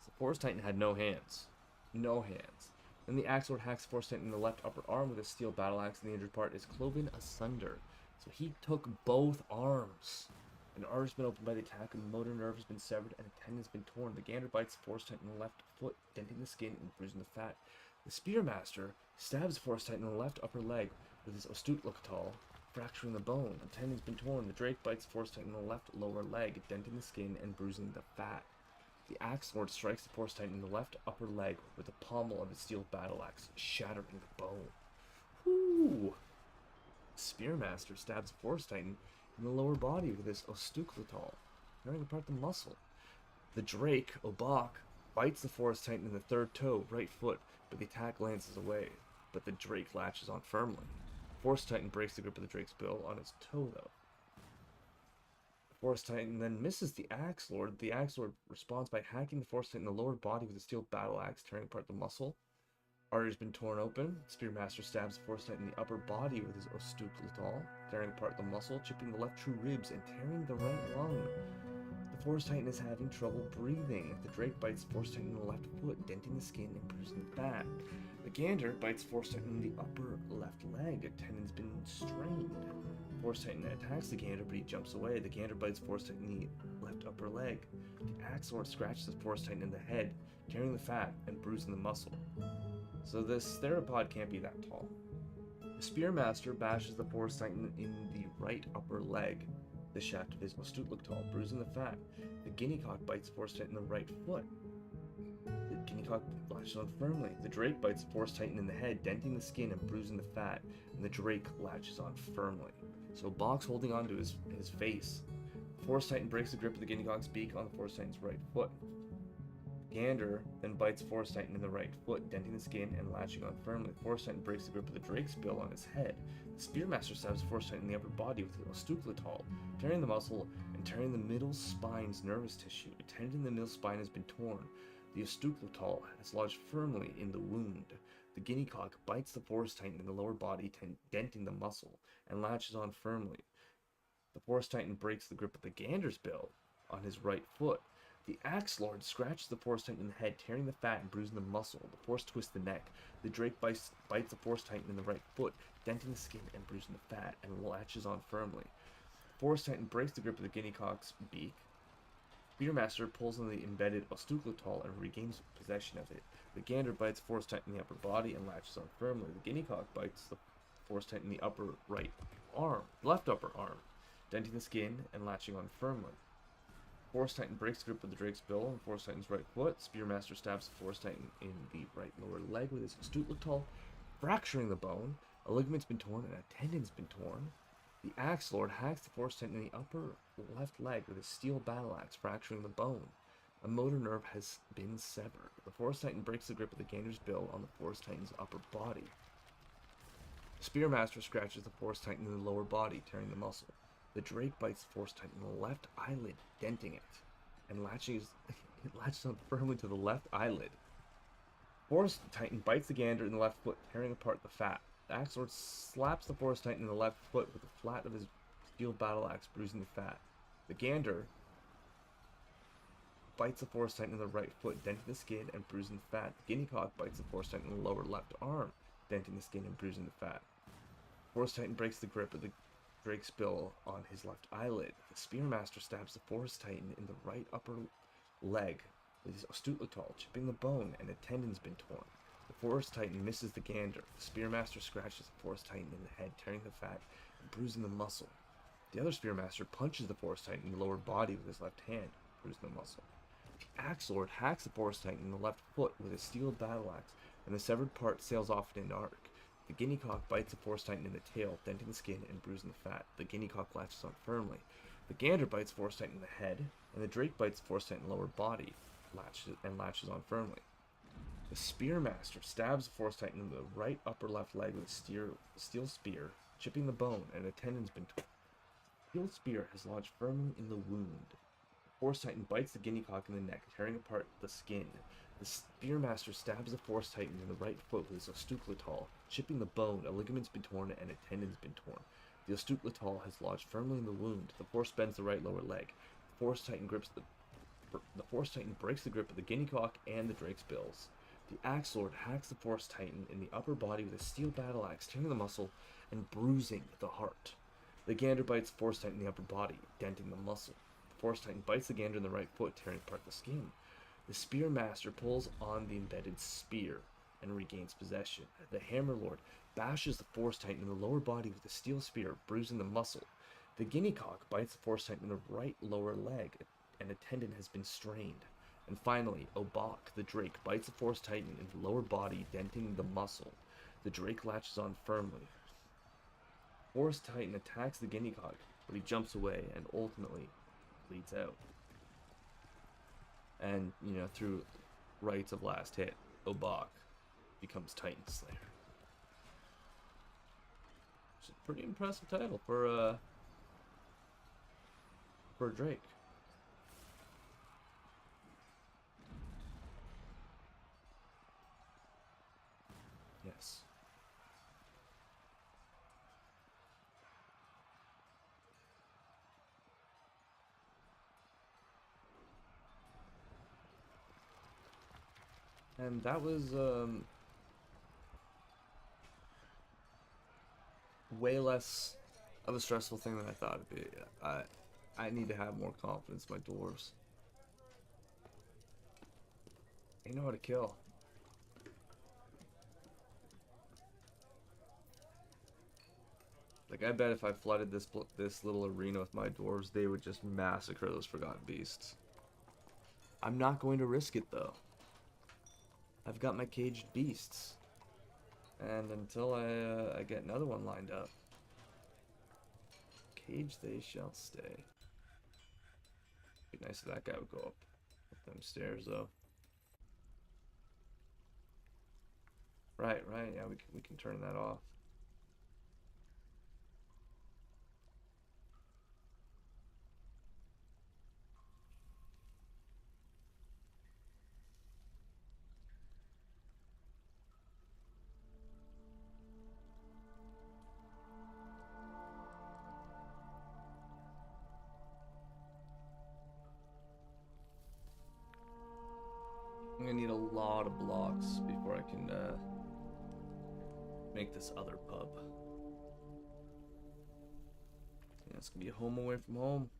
The Forest Titan had no hands. No hands. Then the Axe Lord hacks the Forest Titan in the left upper arm with a steel battle axe, and the injured part is cloven asunder. So he took both arms. An arter's been opened by the attack, and the motor nerve has been severed, and a tendon's been torn. The Gander bites the Forest Titan in the left foot, denting the skin and bruising the fat. The Spearmaster stabs the Forest Titan in the left upper leg with his Ostutlokatal, fracturing the bone. A tendon's been torn. The Drake bites the Forest Titan in the left lower leg, denting the skin and bruising the fat. The Axe Lord strikes the Forest Titan in the left upper leg with the pommel of his steel battle axe, shattering the bone. Whoo! Spearmaster stabs the Forest Titan in the lower body with his Ostuklotal, tearing apart the muscle. The Drake, Obok, bites the Forest Titan in the third toe, right foot, but the attack glances away. But the Drake latches on firmly. The Forest Titan breaks the grip of the Drake's bill on its toe, though. The Forest Titan then misses the Axe Lord. The Axe Lord responds by hacking the Forest Titan in the lower body with a steel battle axe, tearing apart the muscle. Artery's been torn open. Spearmaster stabs the Forest Titan in the upper body with his Ostuklotal, tearing apart the muscle, chipping the left true ribs, and tearing the right lung. The Forest Titan is having trouble breathing. The Drake bites the Forest Titan in the left foot, denting the skin and bruising the back. The Gander bites the Forest Titan in the upper left leg. A tendon's been strained. The Forest Titan attacks the Gander, but he jumps away. The Gander bites the Forest Titan in the left upper leg. The Axe Lord scratches the Forest Titan in the head, tearing the fat and bruising the muscle. So this theropod can't be that tall. The Spearmaster bashes the Forest Titan in the right upper leg, the shaft of his Ostutlokatal, bruising the fat. The Guinea Cock bites the Forest Titan in the right foot. The Guinea Cock latches on firmly. The Drake bites the Forest Titan in the head, denting the skin and bruising the fat, and the Drake latches on firmly. So Bok's holding on to his face. The Forest Titan breaks the grip of the Guinea Cock's beak on the Forest Titan's right foot. Gander then bites Forest Titan in the right foot, denting the skin and latching on firmly. Forest Titan breaks the grip of the Drake's bill on his head. The Spearmaster stabs Forest Titan in the upper body with a stuclatol, tearing the muscle and tearing the middle spine's nervous tissue. A tendon in the middle spine has been torn. The stuclatol has lodged firmly in the wound. The guinea cock bites the Forest Titan in the lower body, denting the muscle, and latches on firmly. The Forest Titan breaks the grip of the Gander's bill on his right foot. The Axe Lord scratches the Forest Titan in the head, tearing the fat and bruising the muscle. The Forest twists the neck. The Drake bites the Forest Titan in the right foot, denting the skin and bruising the fat, and latches on firmly. The Forest Titan breaks the grip of the guinea cock's beak. Spearmaster pulls on the embedded ostuclatol and regains possession of it. The Gander bites Forest Titan in the upper body and latches on firmly. The guinea cock bites the Forest Titan in the left upper arm, denting the skin and latching on firmly. Forest Titan breaks the grip of the Drake's bill on Forest Titan's right foot. Spearmaster stabs the Forest Titan in the right lower leg with his stuclatol, fracturing the bone. A ligament's been torn and a tendon's been torn. The Axe Lord hacks the Forest Titan in the upper left leg with a steel battle axe, fracturing the bone. A motor nerve has been severed. The Forest Titan breaks the grip of the Gander's bill on the Forest Titan's upper body. Spearmaster scratches the Forest Titan in the lower body, tearing the muscle. The Drake bites the Forest Titan in the left eyelid, denting it, and latches on firmly to the left eyelid. Forest Titan bites the Gander in the left foot, tearing apart the fat. The Axe Lord slaps the Forest Titan in the left foot with the flat of his steel battle axe, bruising the fat. The Gander bites the Forest Titan in the right foot, denting the skin and bruising the fat. The Guinea Cock bites the Forest Titan in the lower left arm, denting the skin and bruising the fat. Forest Titan breaks the grip of the Drake's bill on his left eyelid. The Spearmaster stabs the Forest Titan in the right upper leg with his stuclatol, chipping the bone, and a tendon's been torn. The Forest Titan misses the Gander. The Spearmaster scratches the Forest Titan in the head, tearing the fat and bruising the muscle. The other Spearmaster punches the Forest Titan in the lower body with his left hand, bruising the muscle. The Axe Lord hacks the Forest Titan in the left foot with his steel battle axe, and the severed part sails off in an arc. The Guinea Cock bites the Forest Titan in the tail, denting the skin and bruising the fat. The Guinea Cock latches on firmly. The Gander bites Forest Titan in the head, and the Drake bites the Forest Titan in the lower body, latches on firmly. The Spearmaster stabs the Forest Titan in the right upper left leg with a steel spear, chipping the bone, and a tendon's been torn. The steel spear has lodged firmly in the wound. The Forest Titan bites the Guinea Cock in the neck, tearing apart the skin. The Spearmaster stabs the Forest Titan in the right foot with his ostuclatol, chipping the bone. A ligament's been torn and a tendon's been torn. The ostuclatol has lodged firmly in the wound. The Forest bends the right lower leg. The Forest Titan breaks the grip of the Guinea Cock and the Drake's bills. The Axe Lord hacks the Forest Titan in the upper body with a steel battle axe, tearing the muscle and bruising the heart. The Gander bites the Forest Titan in the upper body, denting the muscle. The Forest Titan bites the Gander in the right foot, tearing apart the skin. The Spearmaster pulls on the embedded spear and regains possession. The Hammer Lord bashes the Forest Titan in the lower body with a steel spear, bruising the muscle. The Guinea Cock bites the Forest Titan in the right lower leg, and a tendon has been strained. And finally, Obak, the Drake, bites the Forest Titan in the lower body, denting the muscle. The Drake latches on firmly. Forest Titan attacks the Guinea Cock, but he jumps away and ultimately bleeds out. And, through rites of last hit, Obak becomes Titan Slayer. Which is a pretty impressive title for a Drake. Yes. And that was way less of a stressful thing than I thought it'd be. I need to have more confidence in my dwarves. They know how to kill. Like, I bet if I flooded this little arena with my dwarves, they would just massacre those forgotten beasts. I'm not going to risk it though. I've got my caged beasts, and until I get another one lined up, cage they shall stay. Be nice if that guy would go up them stairs though. Right, right. Yeah, we can turn that off. I'm gonna need a lot of blocks before I can make this other pub. Yeah, it's gonna be a home away from home.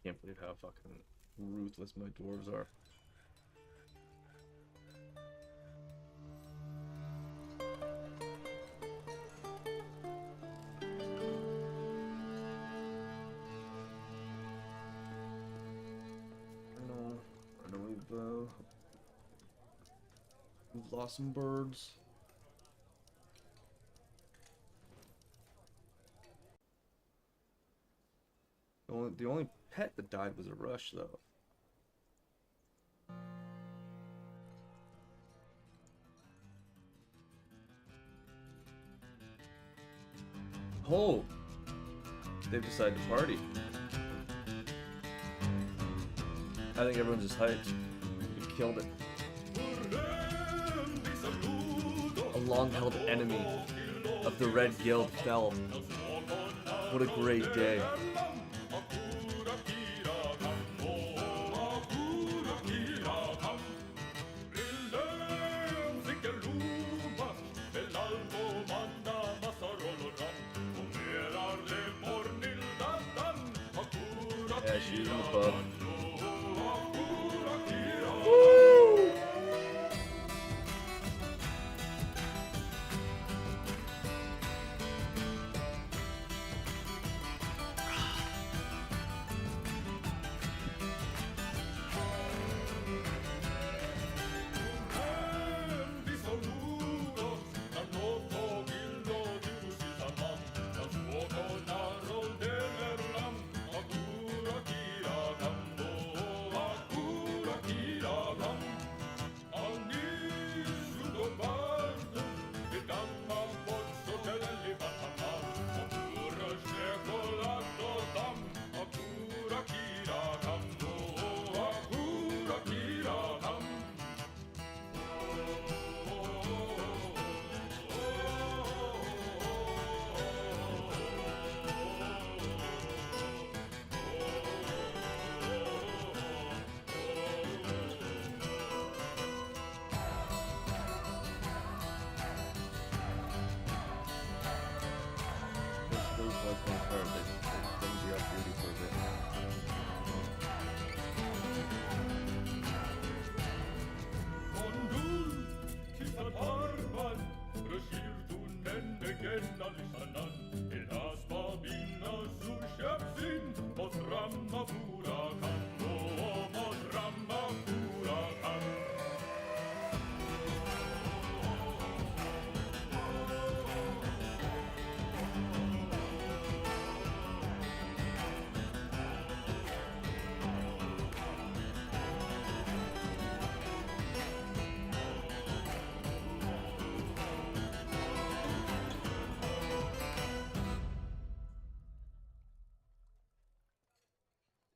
Can't believe how fucking ruthless my dwarves are. I know we've lost some birds. The only pet that died was a rush, though. Oh! They've decided to party. I think everyone's just hyped. We killed it. A long-held enemy of the Red Guild fell. What a great day. Yeah, she's in the pub. Woo!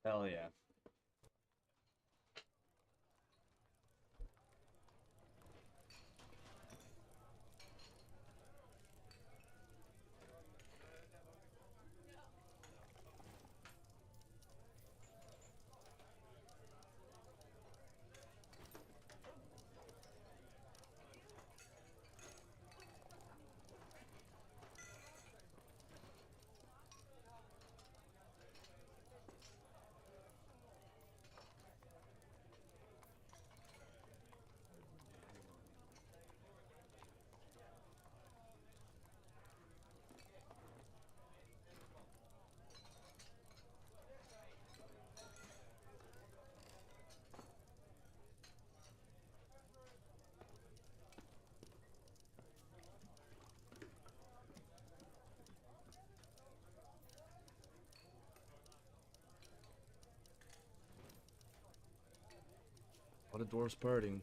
Hell yeah. lot of dwarves partying.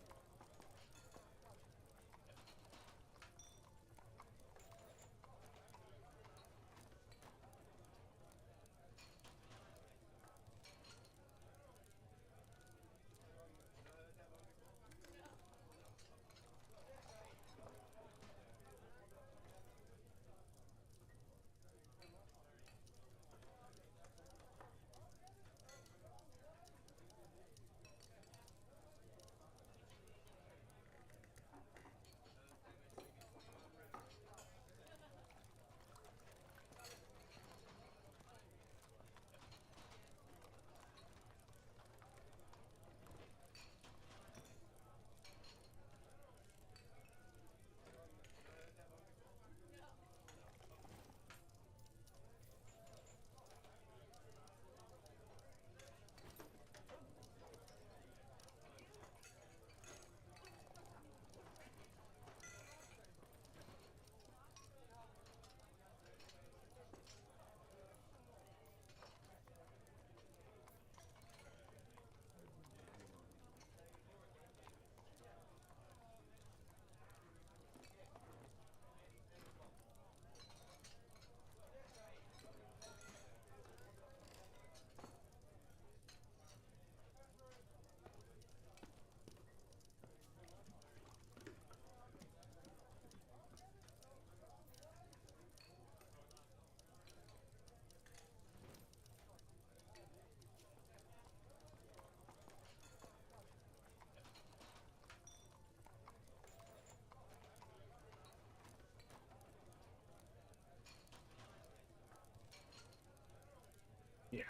Yeah.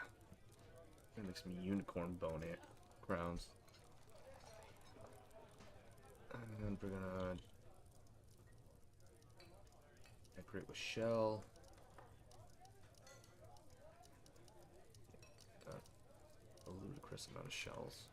That makes me unicorn bone it. Grounds. And we're gonna decorate with shell. A ludicrous amount of shells.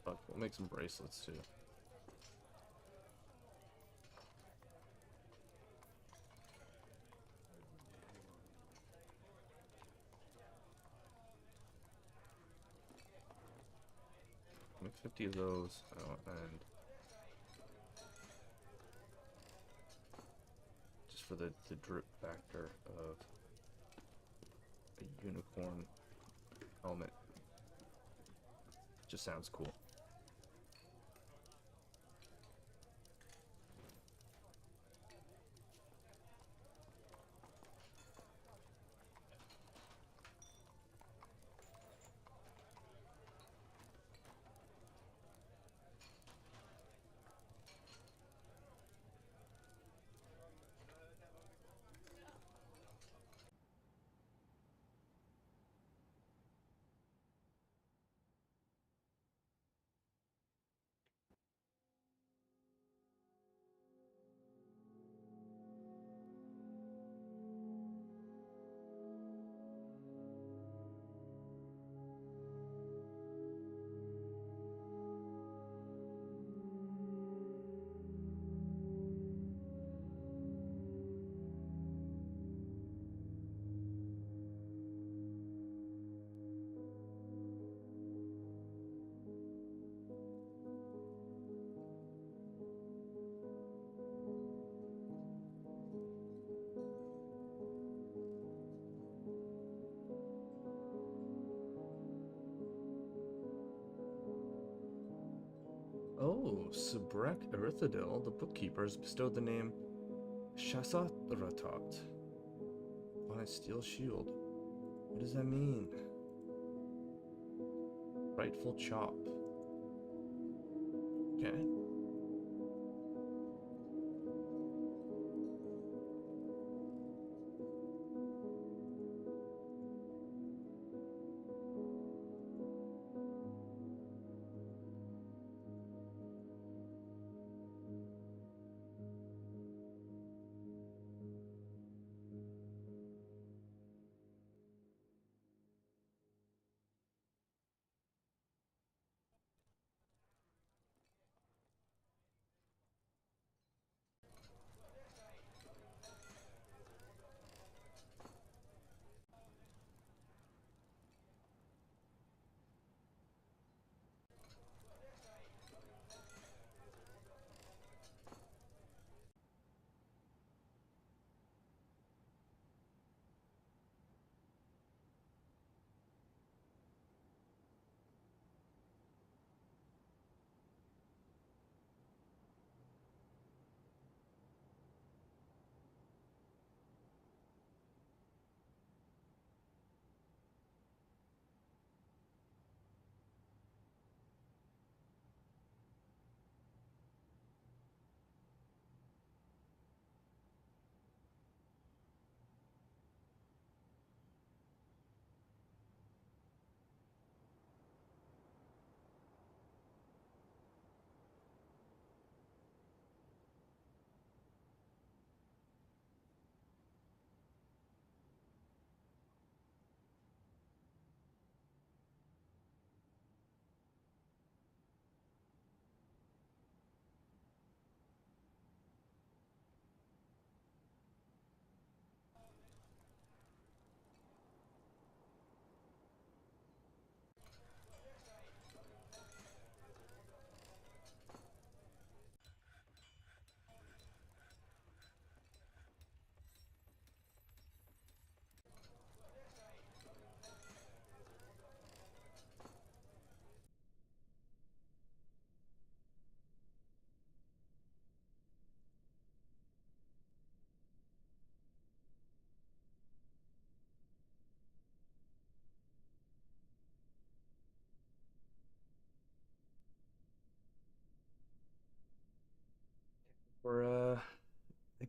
Fuck, we'll make some bracelets too. Make 50 of those, and just for the drip factor of a unicorn helmet. Just sounds cool. Oh, Subrek Erythadil, the bookkeeper, has bestowed the name Shasathratot on his steel shield. What does that mean? Rightful chop. Okay.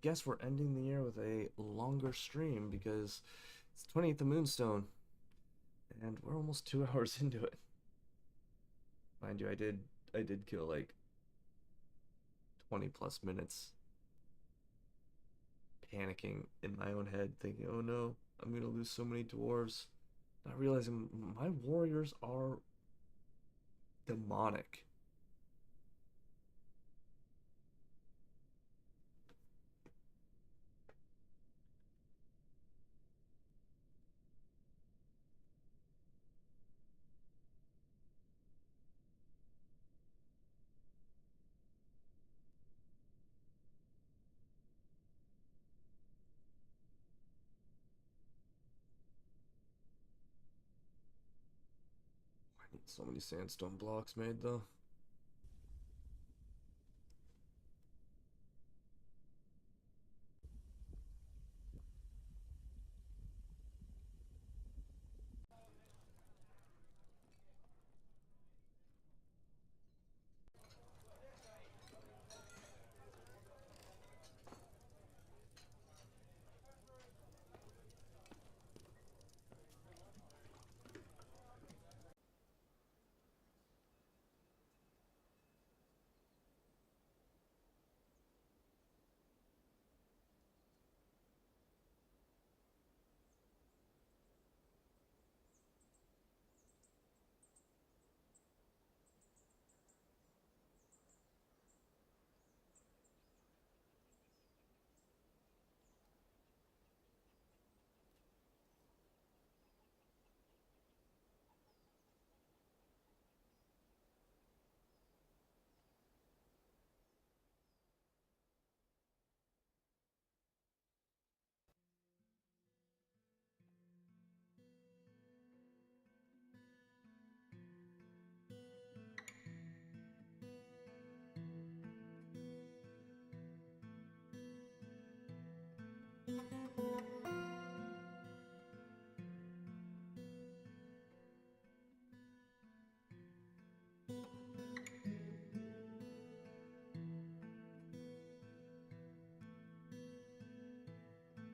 guess we're ending the year with a longer stream because it's 28th of Moonstone, and we're almost 2 hours into it. Mind you, I did kill like 20 plus minutes panicking in my own head, thinking, oh no, I'm gonna lose so many dwarves. Not realizing my warriors are demonic. I need so many sandstone blocks made though.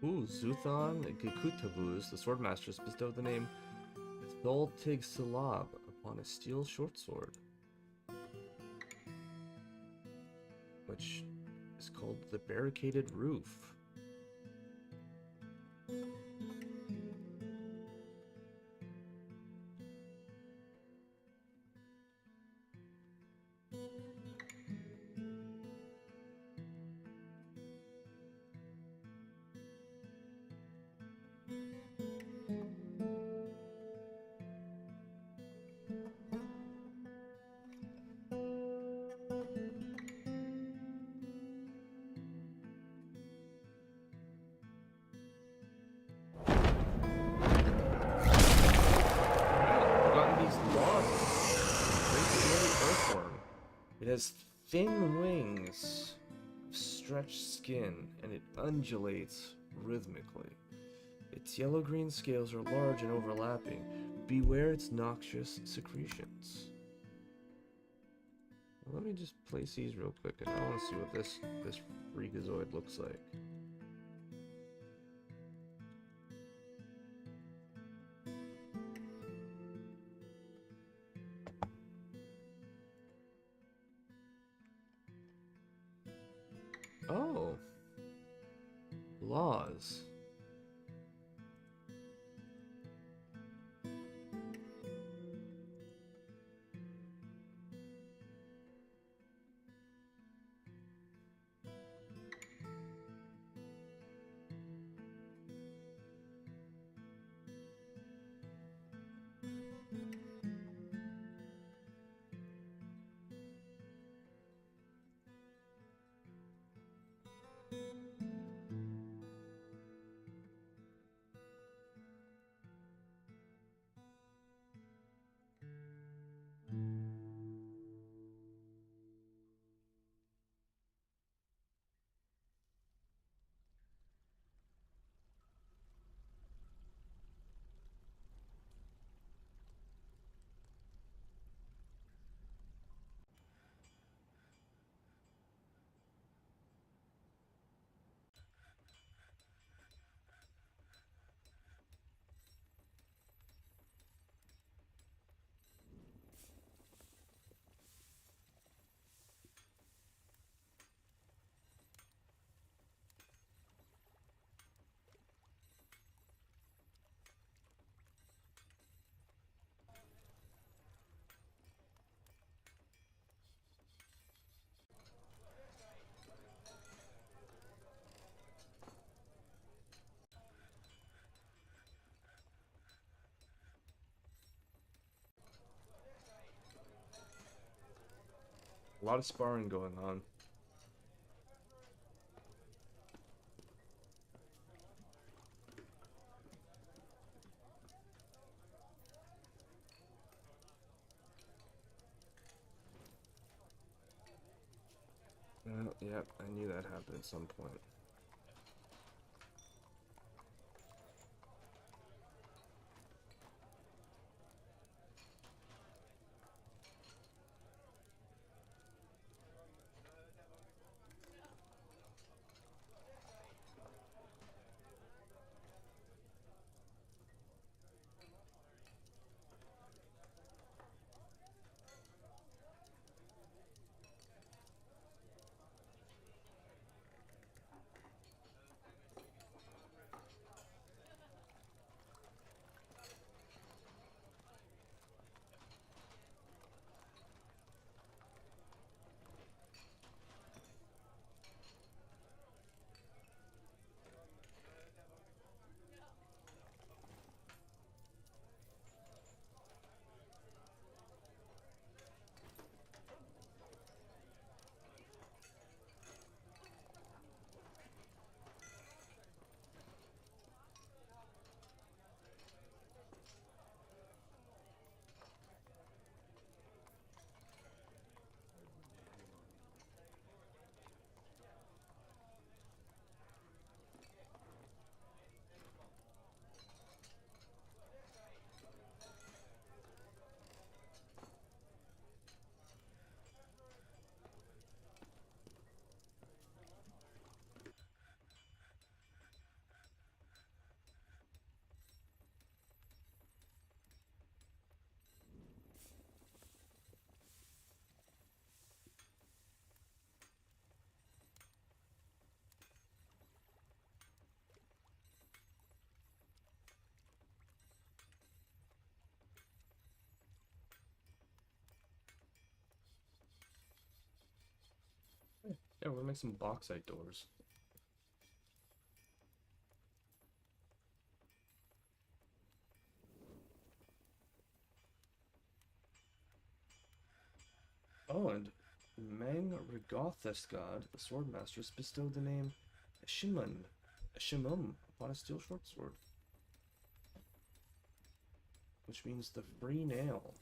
Ooh, Zuthon Gekutavuz, the Swordmasters, bestowed the name Tholtig Silab upon a steel shortsword, which is called the Barricaded Roof. It has thin wings, stretched skin, and it undulates rhythmically. Its yellow-green scales are large and overlapping. Beware its noxious secretions. Well, let me just place these real quick, and I want to see what this freakazoid looks like. Oh. Laws. lot of sparring going on. Yep, I knew that happened at some point. Yeah, we're gonna make some bauxite doors. Oh, and Mang Regothesgod, the swordmasters, bestowed the name Shimum upon a steel short sword, which means the free nail.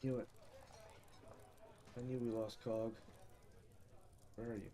Knew it. I knew we lost Cog. Where are you?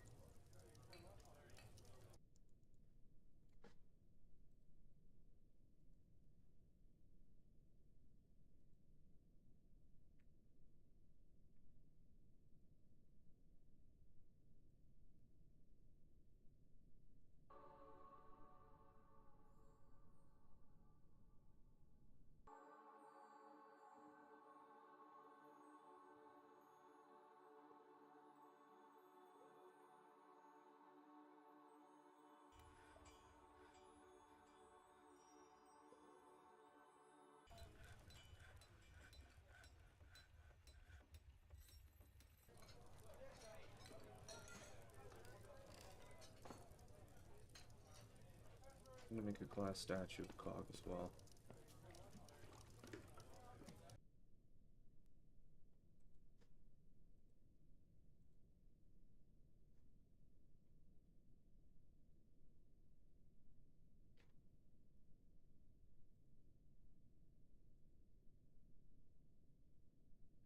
I'm gonna make a glass statue of Cog as well.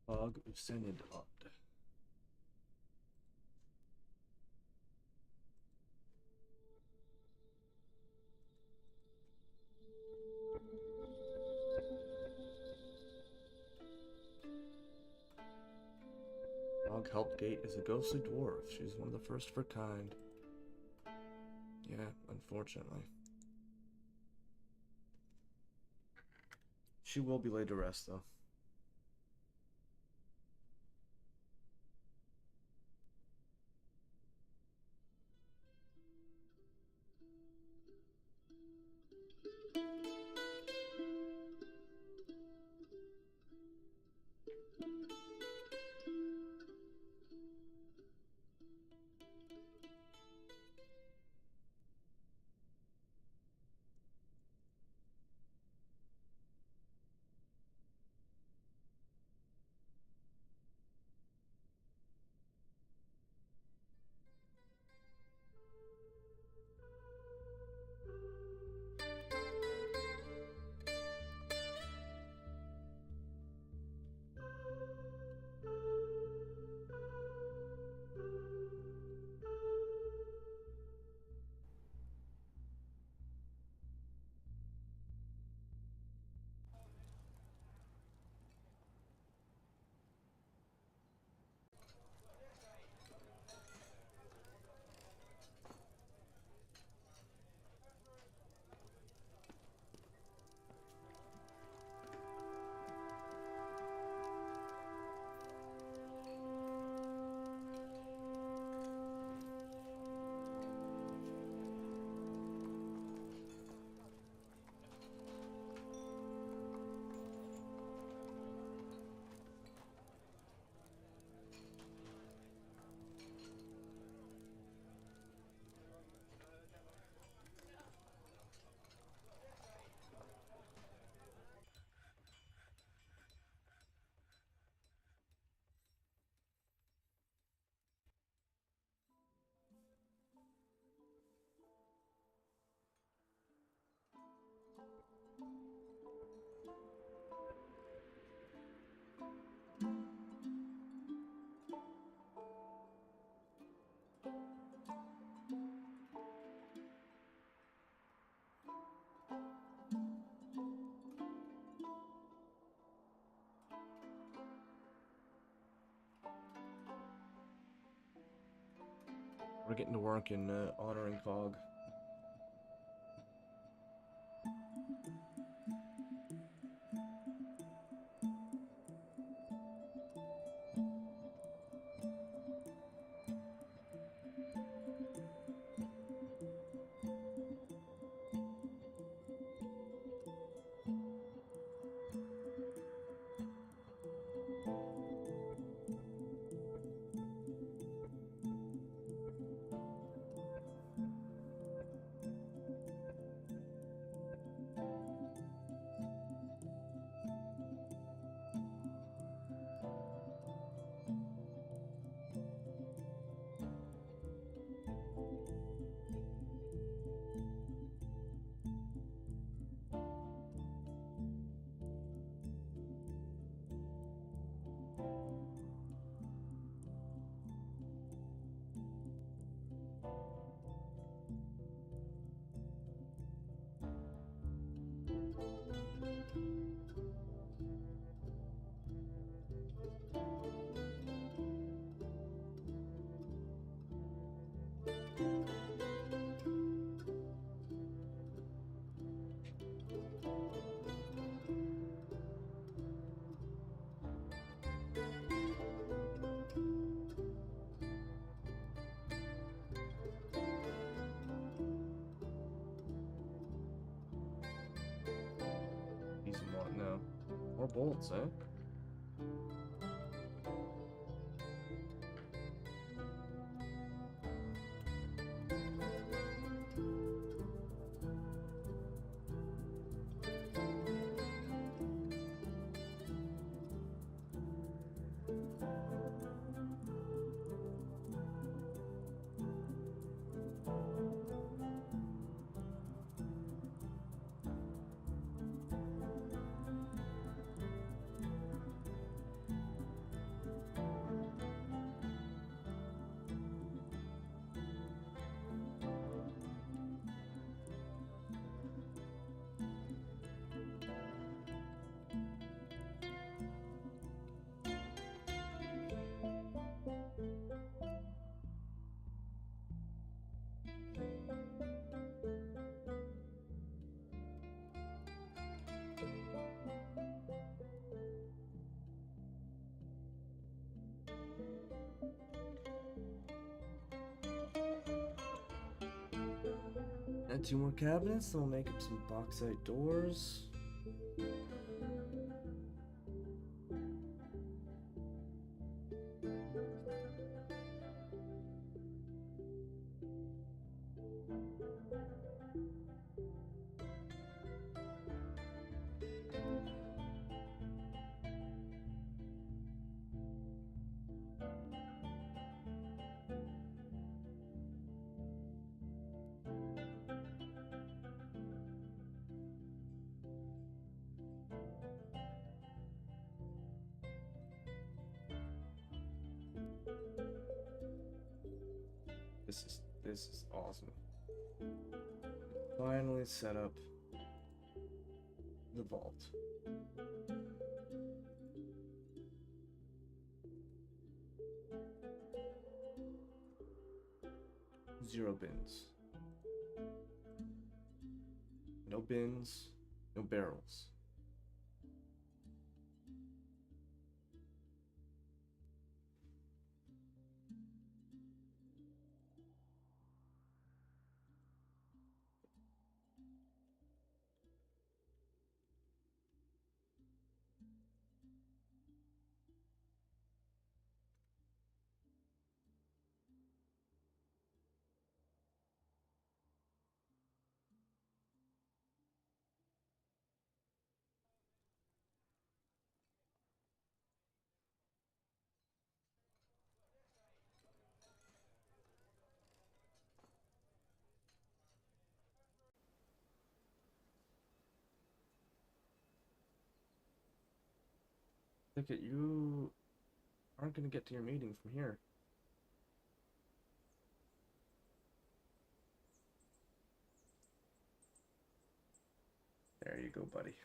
Cog Usenid Odd. Cog Helpgate is a ghostly dwarf. She's one of the first of her kind. Yeah, unfortunately. She will be laid to rest, though. We're getting to work in honoring Cog. More bolts, eh? Add 2 more cabinets, then we'll make up some bauxite doors. This is awesome. Finally set up the vault. Zero bins. No bins, no barrels. Look at you aren't gonna get to your meeting from here. There you go, buddy.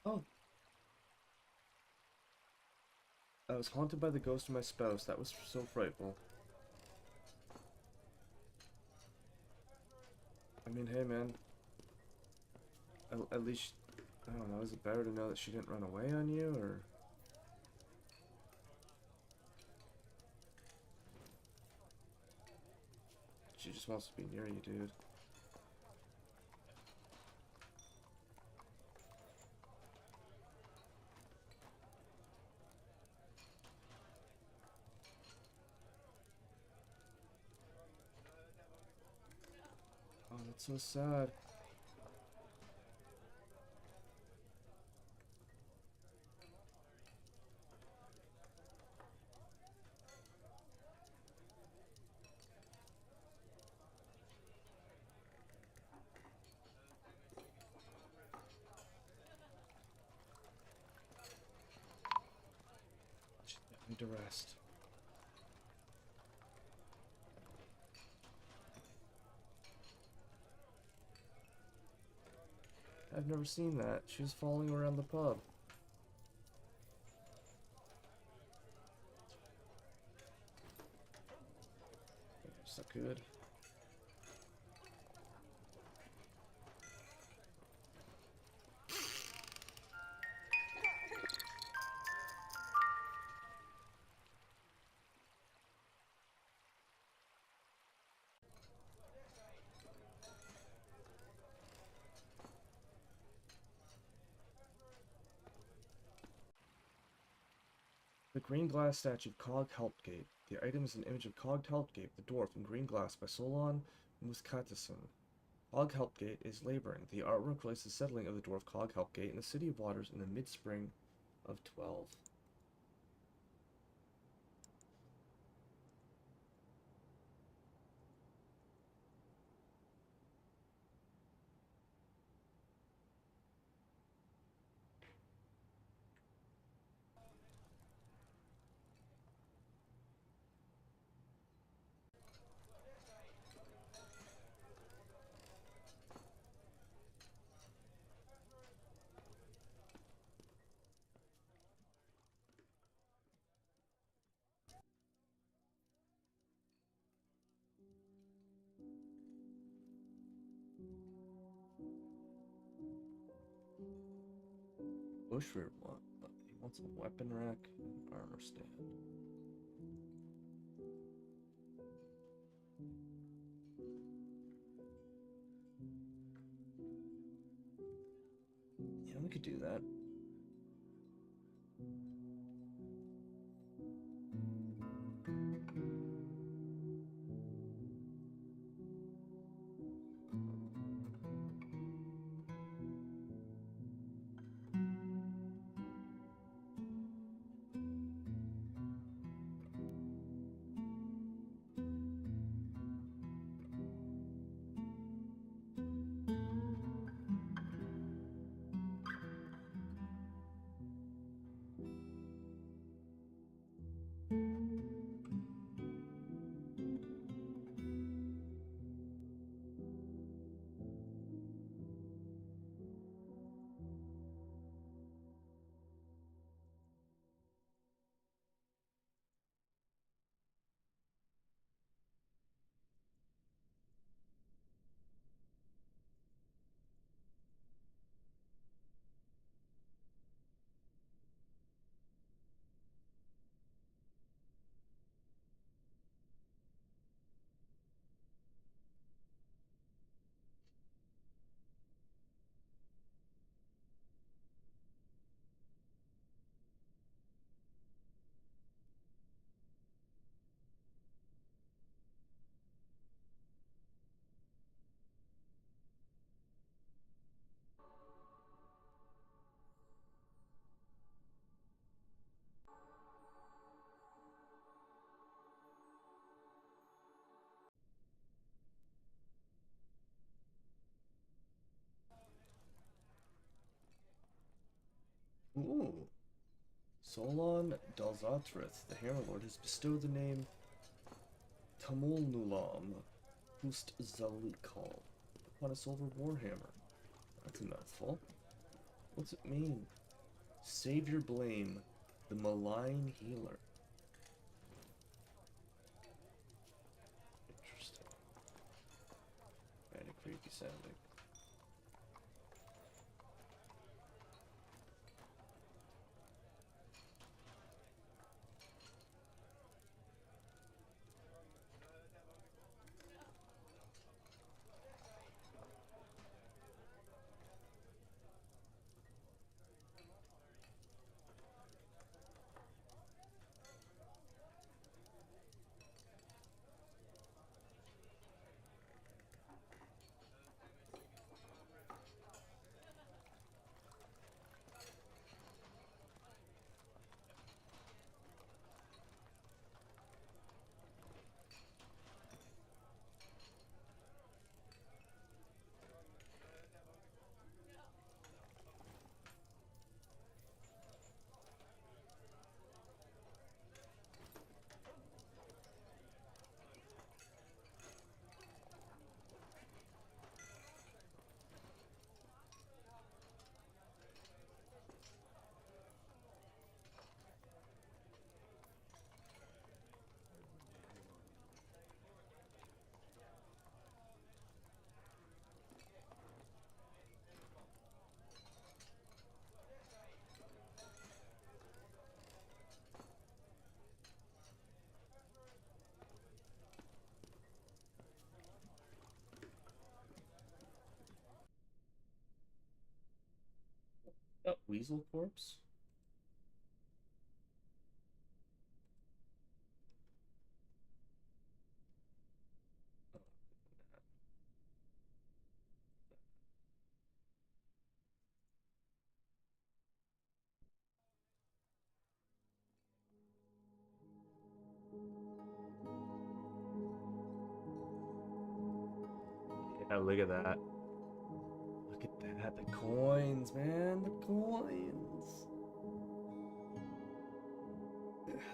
Oh, I was haunted by the ghost of my spouse. That was so frightful. I mean, hey, man. At least, I don't know, is it better to know that she didn't run away on you, or... She just wants to be near you, dude. Oh, that's so sad. I need to rest. I've never seen that. She was following around the pub. So good. green glass statue of Cog Helpgate. The item is an image of Cog Helpgate, the dwarf, in green glass by Solon Muskatison. Cog Helpgate is laboring. The artwork relates to the settling of the dwarf Cog Helpgate in the City of Waters in the mid-spring of 12. Bushrear he wants a weapon rack and armor stand. Yeah, we could do that. Ooh. Solon Dalzatrith, the Hammer Lord, has bestowed the name Tumulnulam Hust Zalikal upon a silver warhammer. That's a mouthful. What's it mean? Savior Blame, the malign healer. Interesting. Kinda creepy sounding. Oh, Weasel Corpse? Oh, look at that. Look at that. The coins, man. The coins.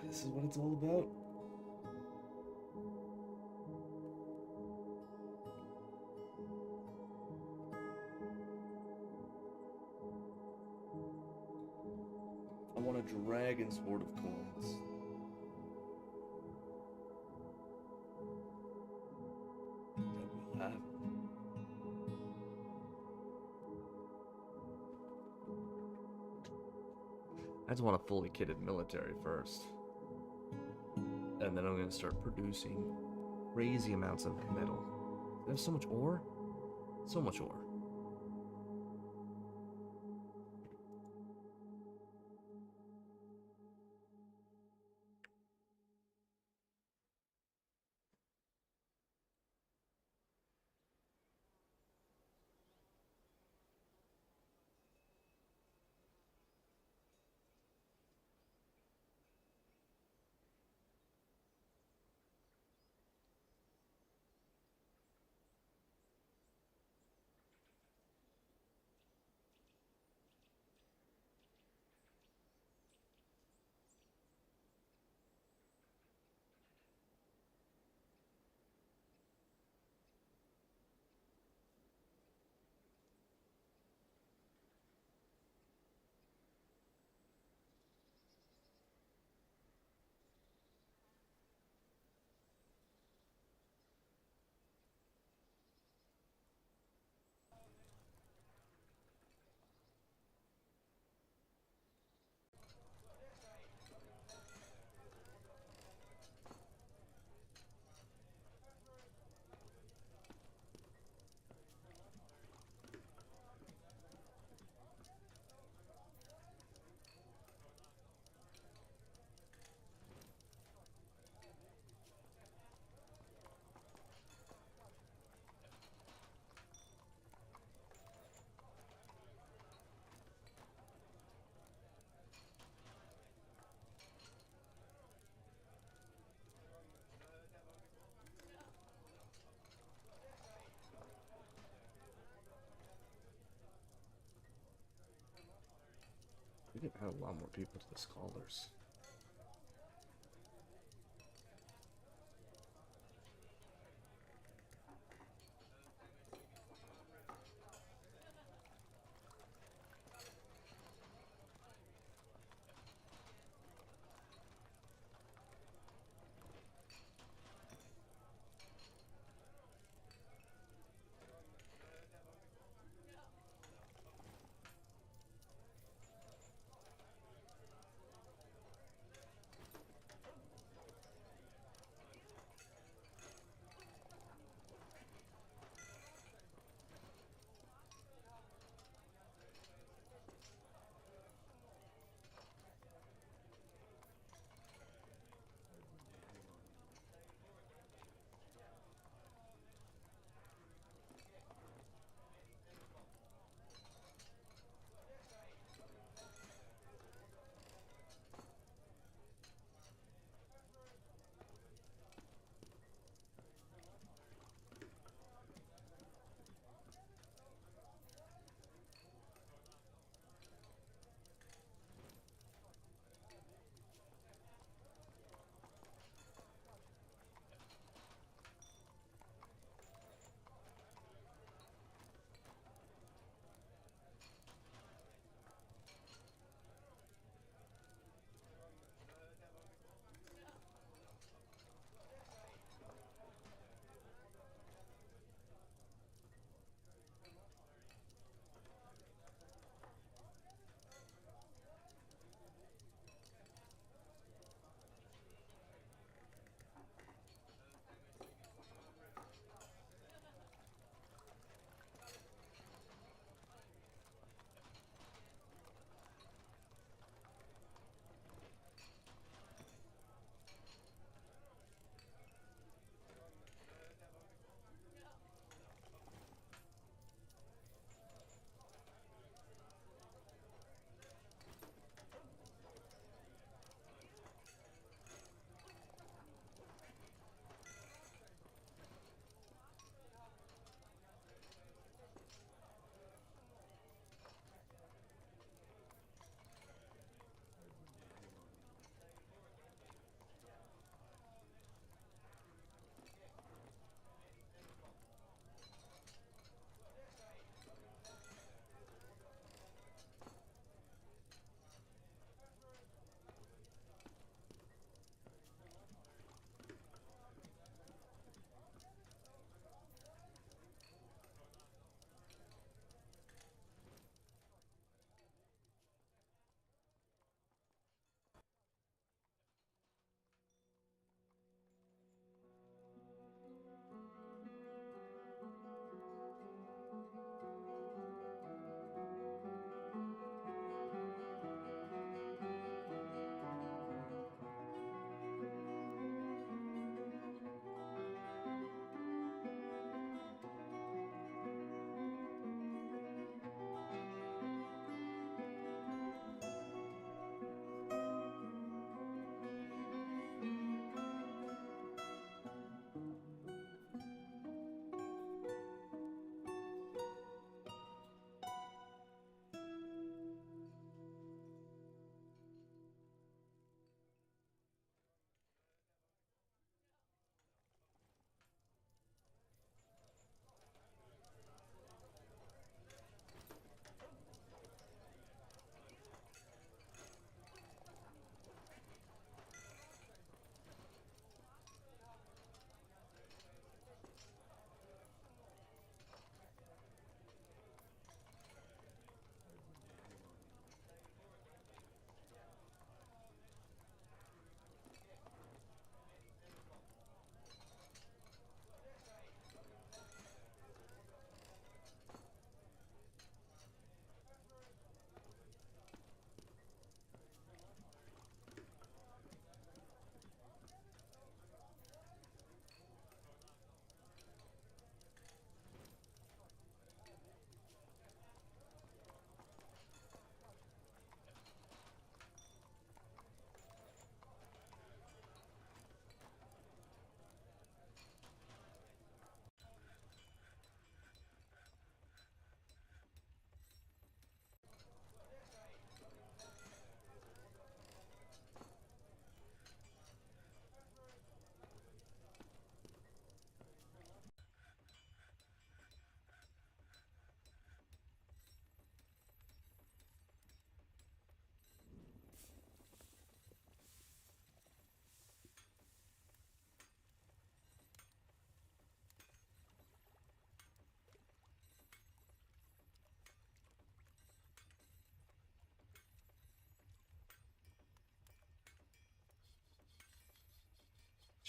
This is what it's all about. I want a dragon sword of coins. That will have. I just want a fully kitted military first. And then I'm going to start producing crazy amounts of metal. There's so much ore. So much ore. We can add a lot more people to the scholars.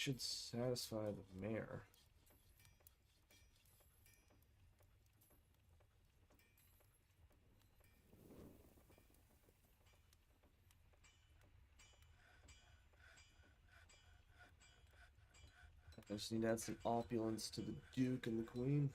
Should satisfy the mayor. I just need to add some opulence to the Duke and the Queen.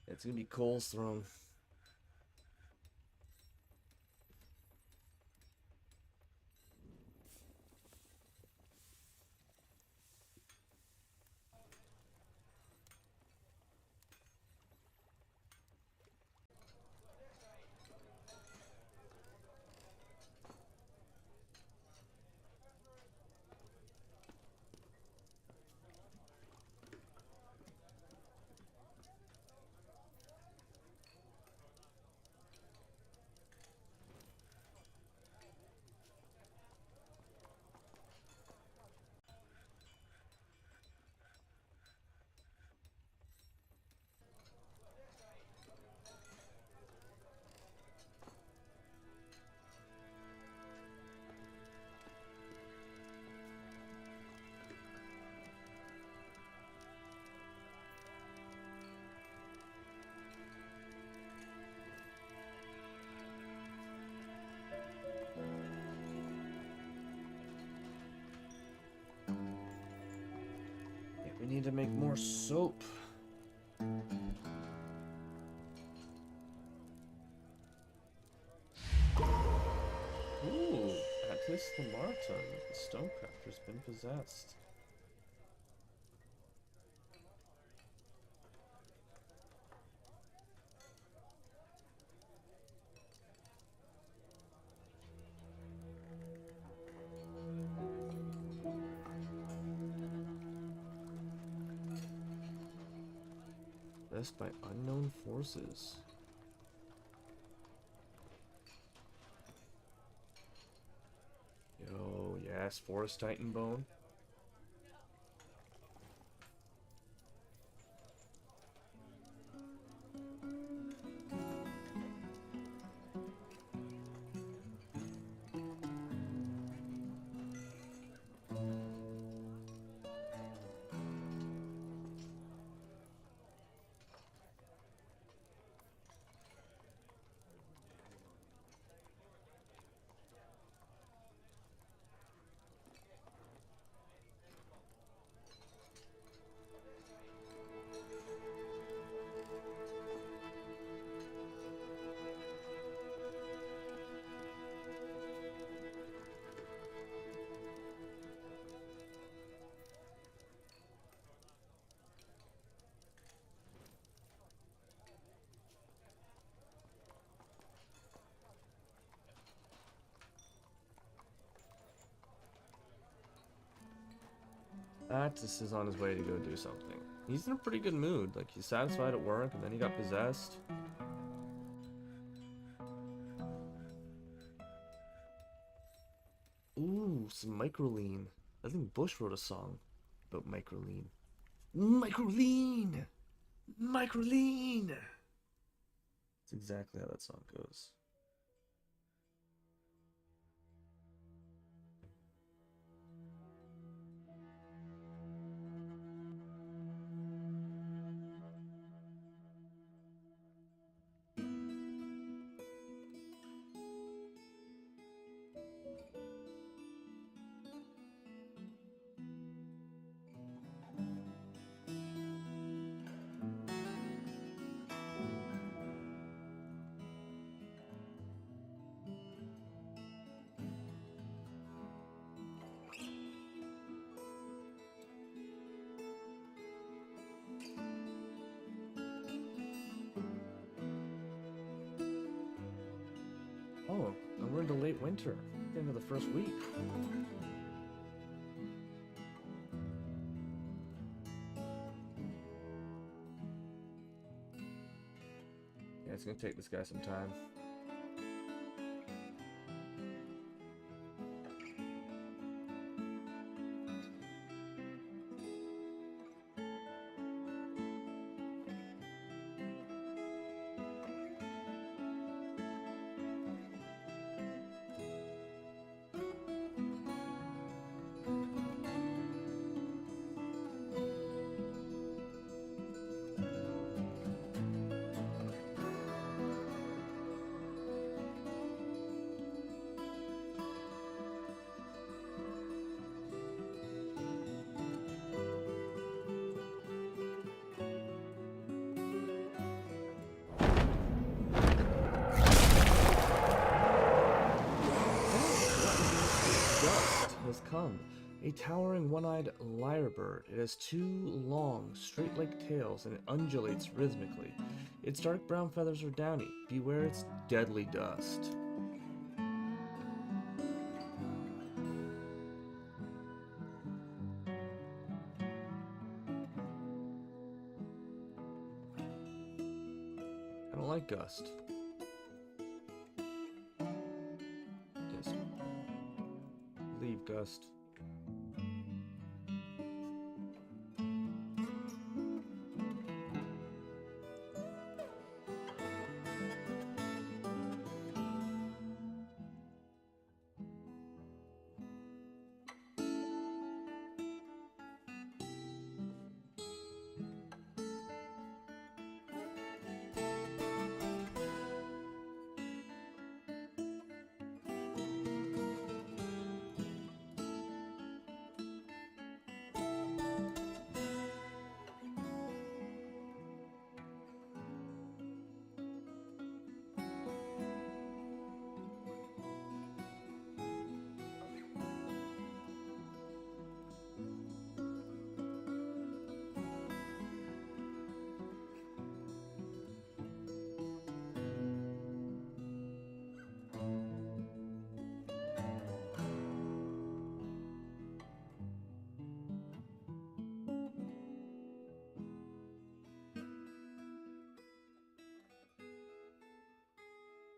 It's gonna be Cole's throne. Yeah, we need to make more soap. Ooh, Atlas the Martin, the stonecrafter's been possessed. Possessed by unknown forces. Yo, yes, Forest Titan bone. Atlas is on his way to go do something. He's in a pretty good mood. Like, he's satisfied at work, and then he got possessed. Ooh, some microlean. I think Bush wrote a song about microlean. Microlean! Microlean! That's exactly how that song goes. late winter, into the first week. Yeah, it's gonna take this guy some time. Has come. A towering one-eyed lyrebird. It has two long, straight-like tails and it undulates rhythmically. Its dark brown feathers are downy. Beware its deadly dust. I don't like gust. Yes. Leave gust.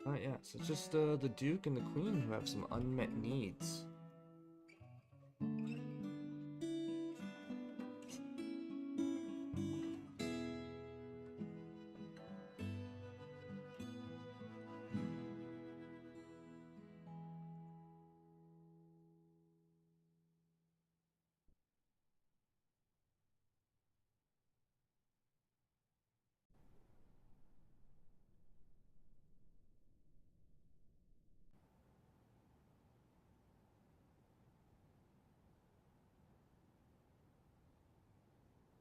Oh yeah, so it's just the Duke and the Queen who have some unmet needs.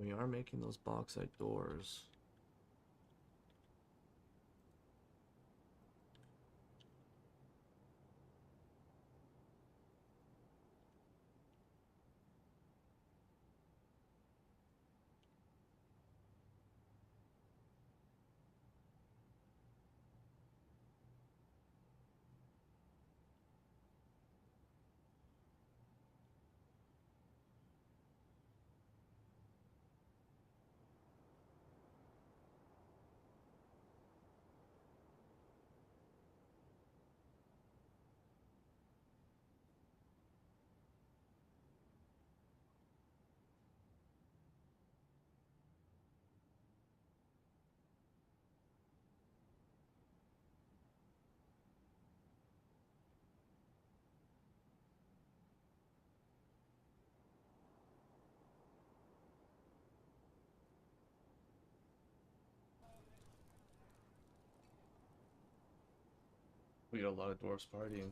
We are making those bauxite doors. We got a lot of dwarves partying.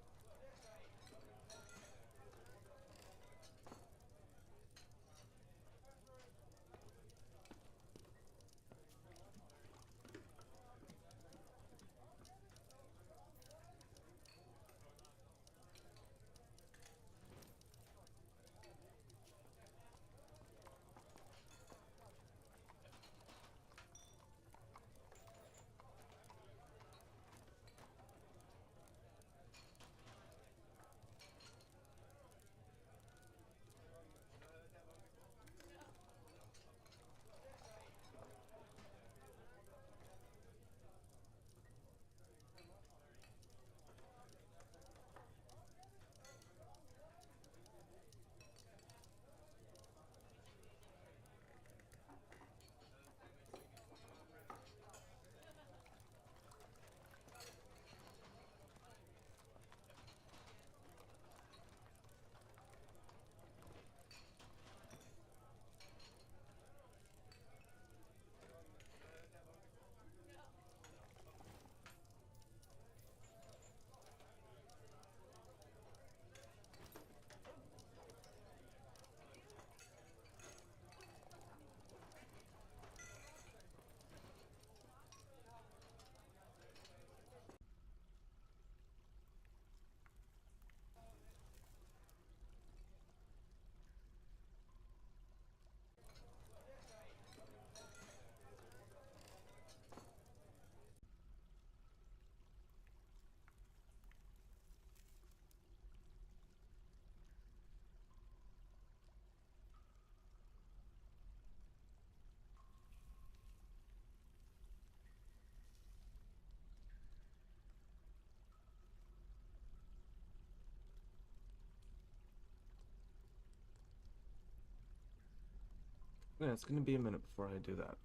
Yeah, it's gonna be a minute before I do that.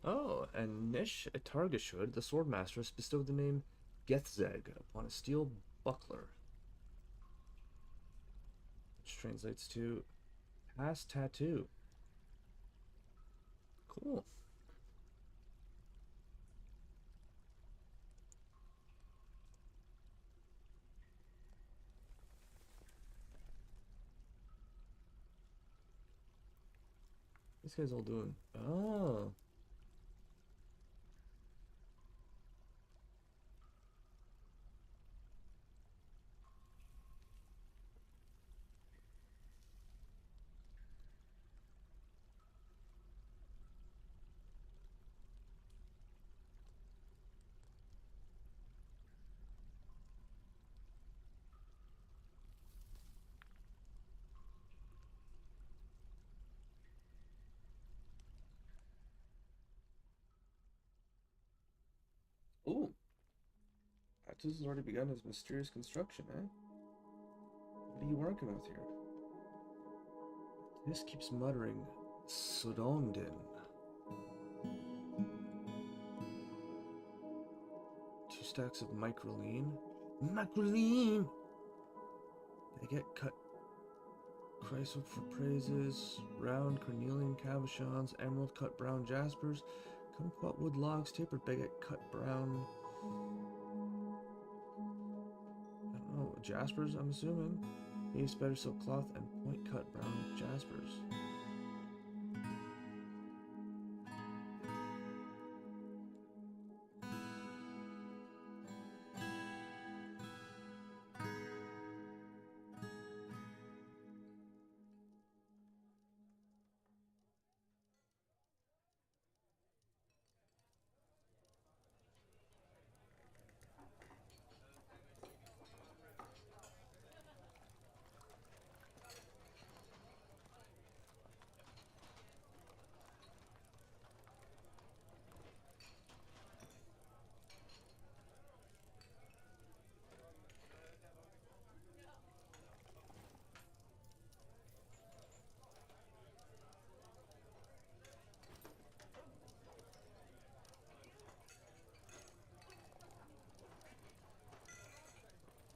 Oh, and Nish Etargashud, the Swordmaster, has bestowed the name Gethzeg upon a steel buckler, which translates to past tattoo. Cool. These guys all doing. Oh. Ooh. Tattoos has already begun his mysterious construction, eh? What are you working with here? This keeps muttering, Sodondin. 2 stacks of microline. Microline! They get cut chrysolite for praises, round carnelian cabochons, emerald cut brown jaspers, kumquat wood logs, tapered baguette cut brown. I don't know, jaspers, I'm assuming. Maybe spider silk cloth and point cut brown jaspers.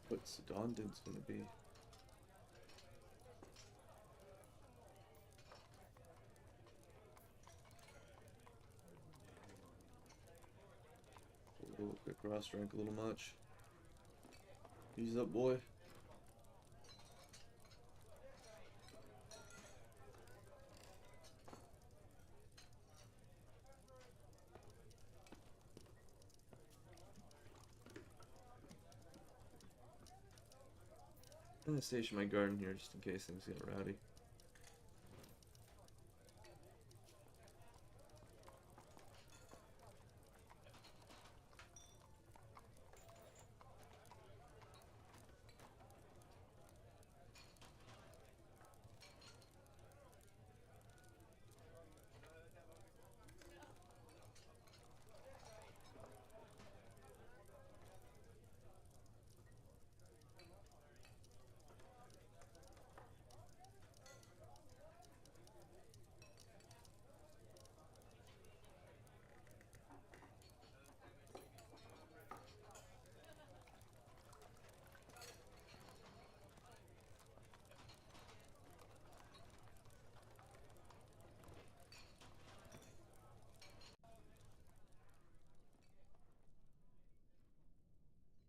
What Sodondin's gonna be. Oh, quick cross rank a little much. Ease up, boy. I'm gonna station my garden here just in case things get rowdy.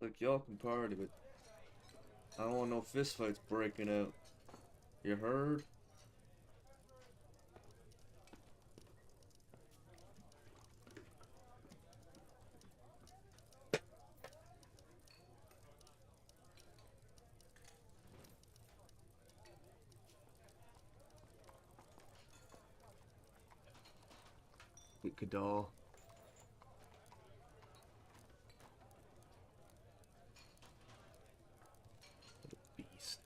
Look, y'all can party, but I don't want no fistfights breaking out. You heard? Get Kadal. What a beast.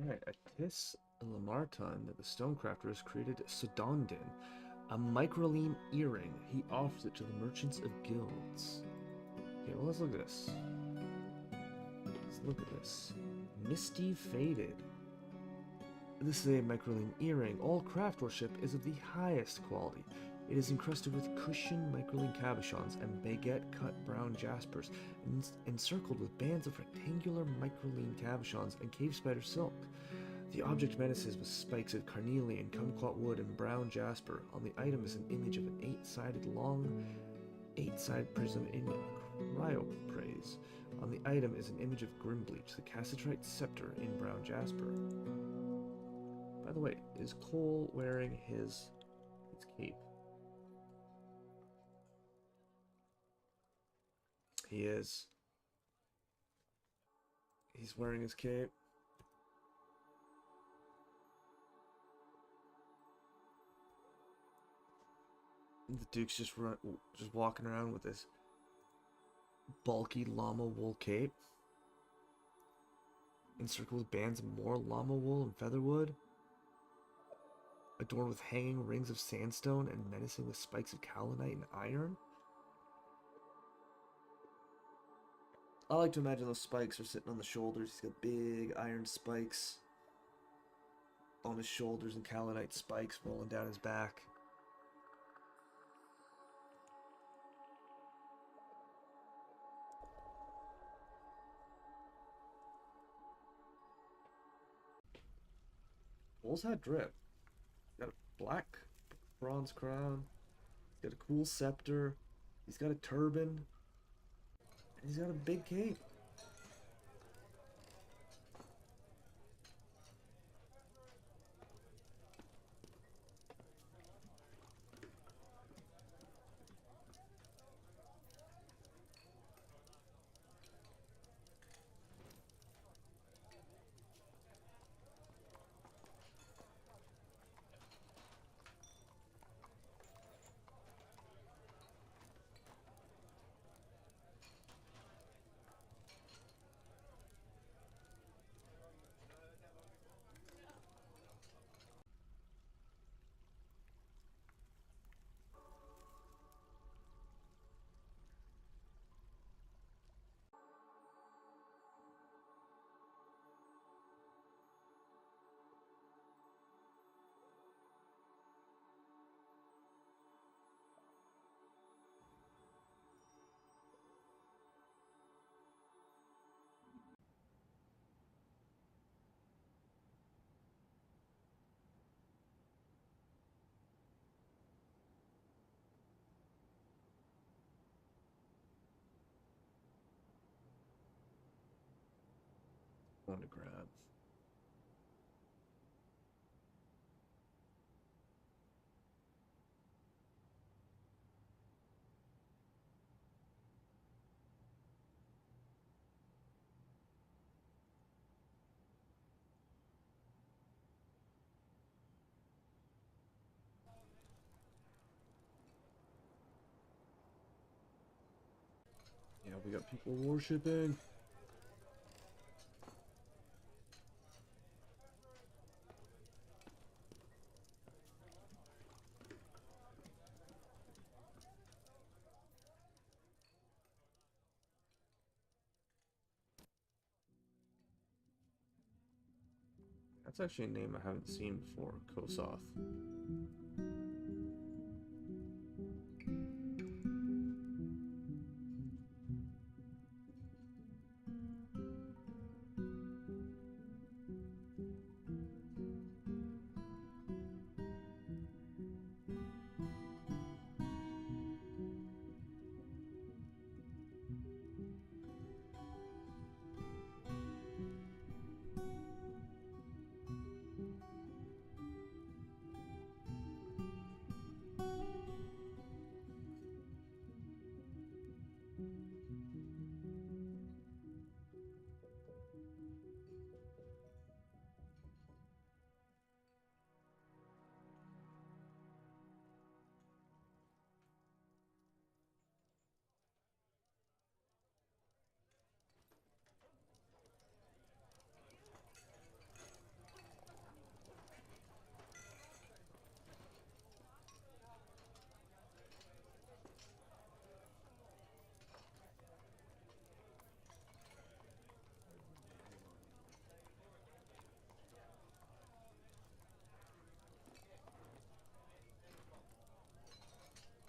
Alright, a Tis Lamartine that the Stonecrafter has created Sodondin, a microline earring. He offers it to the merchants of guilds. Okay, well, let's look at this. Let's look at this. Misty Faded. This is a microline earring. All craft worship is of the highest quality. It is encrusted with cushioned microline cabochons and baguette-cut brown jaspers, and encircled with bands of rectangular microline cabochons and cave spider silk. The object menaces with spikes of carnelian, kumquat wood, and brown jasper. On the item is an image of an eight-sided prism in cryopraise. On the item is an image of Grimbleach, the Cassitrite scepter in brown jasper. By the way, is Cole wearing his cape? He is. He's wearing his cape. The Duke's just walking around with this bulky llama wool cape, encircled with bands of more llama wool and featherwood, adorned with hanging rings of sandstone and menacing with spikes of kaolinite and iron. I like to imagine those spikes are sitting on the shoulders. He's got big iron spikes on his shoulders and kaolinite spikes rolling down his back. Cole's hat drip. He's got a black bronze crown. He's got a cool scepter. He's got a turban. And he's got a big cape. One to grab. Yeah, we got people worshipping. That's actually a name I haven't seen before, Kosoth.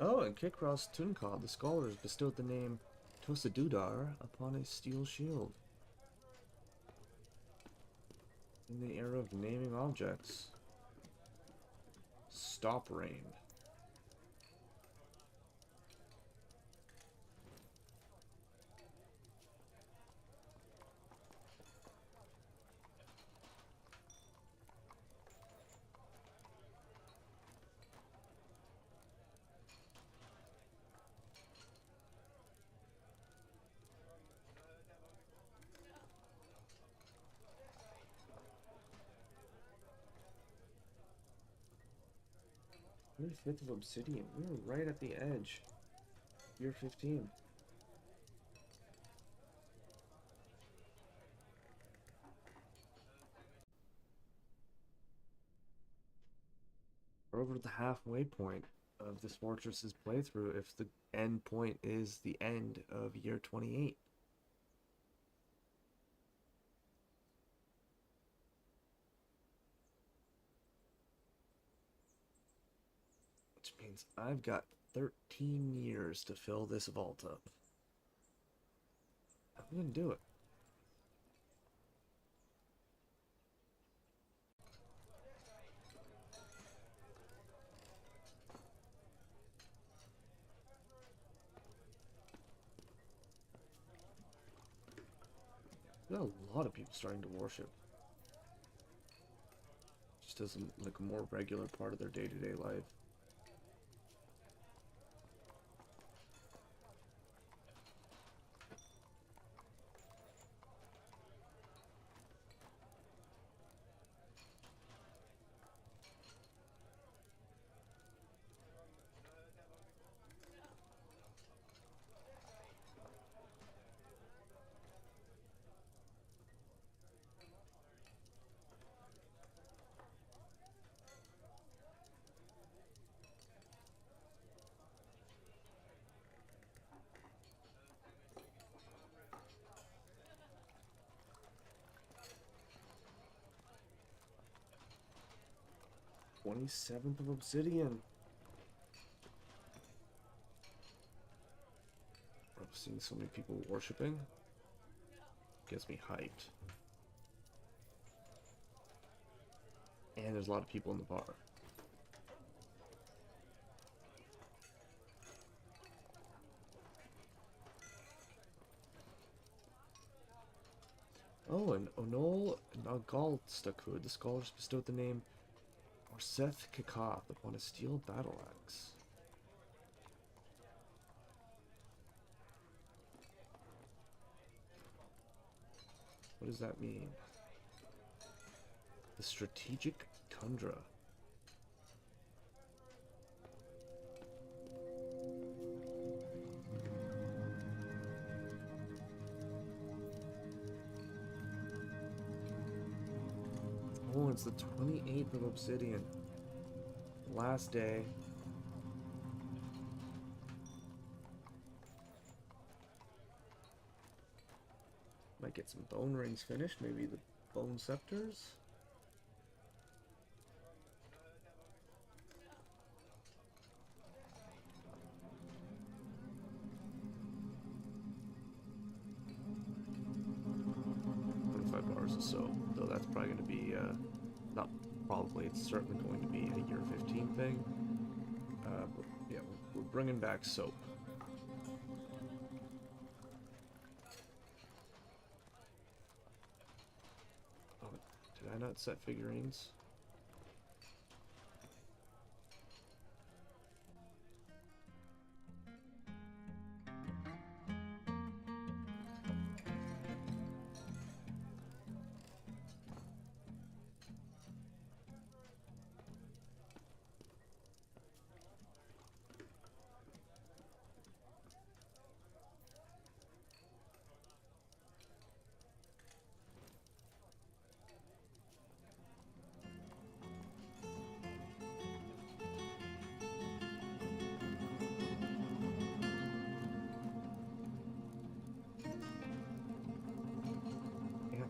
Oh, in Kikros Tunkad, the scholars bestowed the name Tosadudar upon a steel shield. In the era of naming objects. Stop rain. Year 5th of Obsidian. We were right at the edge. Year 15. We're over the halfway point of this fortress's playthrough if the end point is the end of year 28. Which means I've got 13 years to fill this vault up. I'm gonna do it. There's a lot of people starting to worship. Just as like a more regular part of their day-to-day life. "27th of Obsidian." I'm seeing so many people worshiping. Gets me hyped. And there's a lot of people in the bar. Oh, and Onol Nagalstakud, the scholars bestowed the name Orseth Kakath upon a steel battle axe. What does that mean? The strategic tundra. Oh, it's the 28th of Obsidian. Last day. Might get some bone rings finished, maybe the bone scepters? Bars or so, though that's probably going to be, not probably, it's certainly going to be a year 15 thing. But yeah, we're bringing back soap. Oh, did I not set figurines?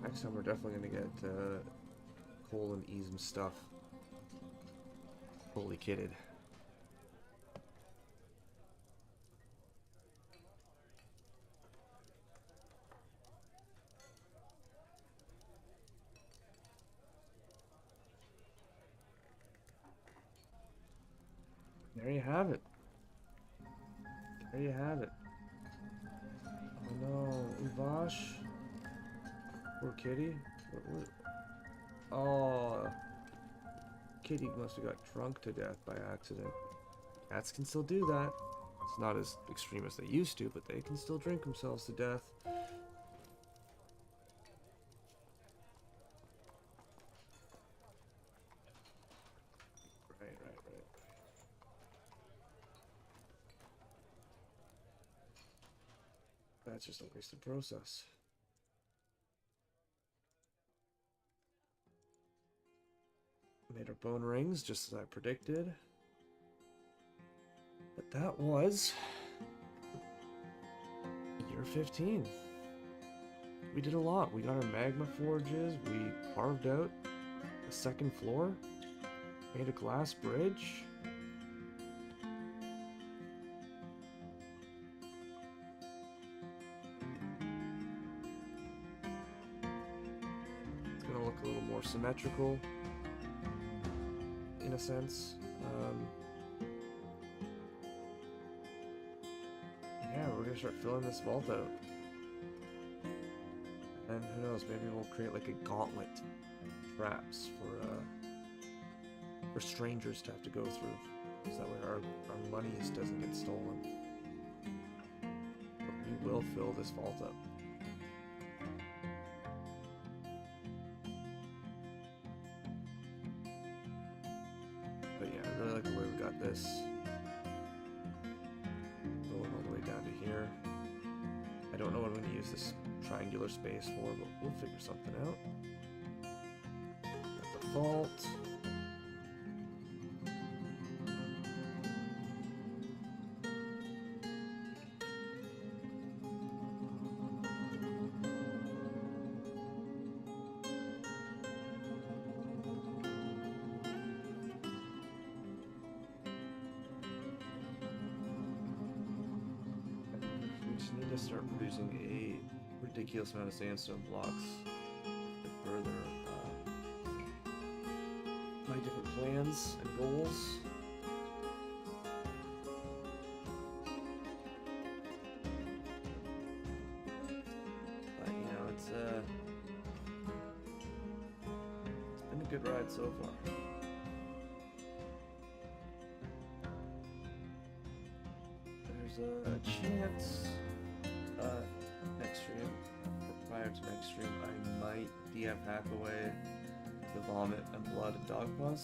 Next time we're definitely going to get Cole and Easem stuff fully kitted. there you have it. There you have it. Oh no, Uvash. Poor kitty. Oh, kitty must have got drunk to death by accident. Cats can still do that. It's not as extreme as they used to, but they can still drink themselves to death. Right. That's just a wasted process. Made our bone rings, just as I predicted. But that was year 15. We did a lot. We got our magma forges, we carved out a second floor, made a glass bridge. It's gonna look a little more symmetrical, in a sense. Yeah, we're gonna start filling this vault out. And who knows, maybe we'll create like a gauntlet traps for strangers to have to go through. So that way our money doesn't get stolen. But we will fill this vault up. But yeah, I really like the way we got this. Going all the way down to here. I don't know what I'm going to use this triangular space for, but we'll figure something out. Got the vault. We just need to start producing a ridiculous amount of sandstone blocks to further my different plans and goals. But you know, it's been a good ride so far. There's a chance next stream, or prior to next stream, I might DM hack away the vomit and blood and dog pus.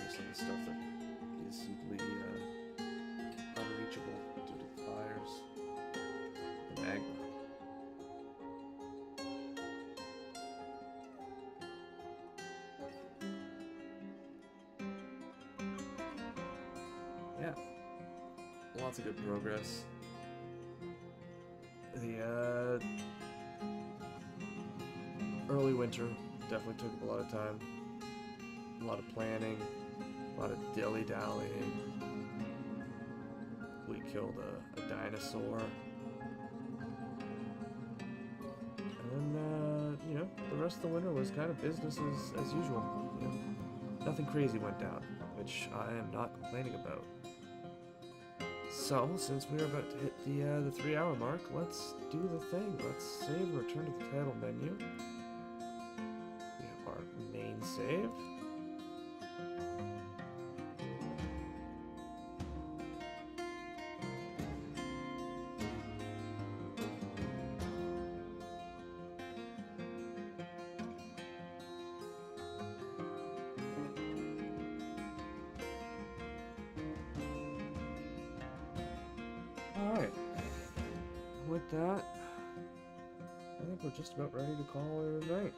Some stuff that is simply unreachable due to the fires, the magma. Yeah, lots of good progress. The early winter definitely took a lot of time, a lot of planning. A lot of dilly-dallying. We killed a dinosaur. And you know, the rest of the winter was kind of business as usual. You know, nothing crazy went down, which I am not complaining about. So, since we're about to hit the 3-hour mark, let's do the thing. Let's save and return to the title menu. We have our main save. Alright, with that, I think we're just about ready to call it a night.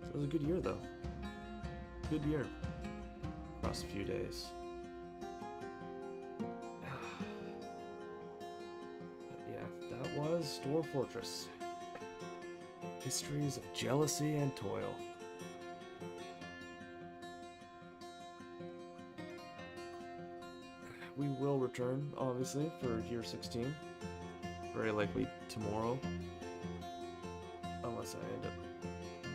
So it was a good year though. good year across a few days. But yeah, that was Dwarf Fortress. Histories of jealousy and toil. We will return, obviously, for year 16. Very likely tomorrow. Unless I end up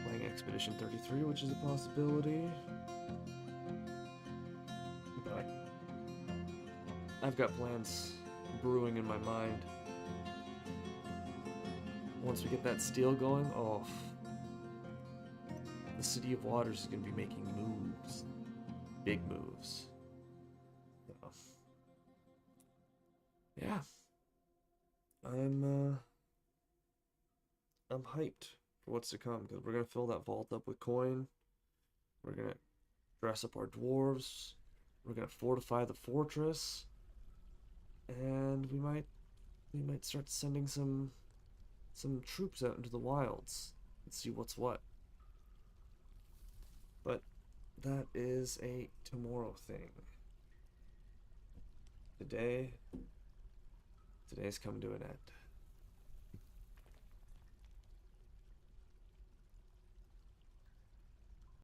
playing Expedition 33, which is a possibility. But I've got plans brewing in my mind. Once we get that steel going, oh, the City of Waters is going to be making moves. Big moves. So, yeah. I'm hyped for what's to come, because we're going to fill that vault up with coin. We're going to dress up our dwarves. We're going to fortify the fortress. And we might start sending some troops out into the wilds and see what's what. But that is a tomorrow thing. Today's come to an end.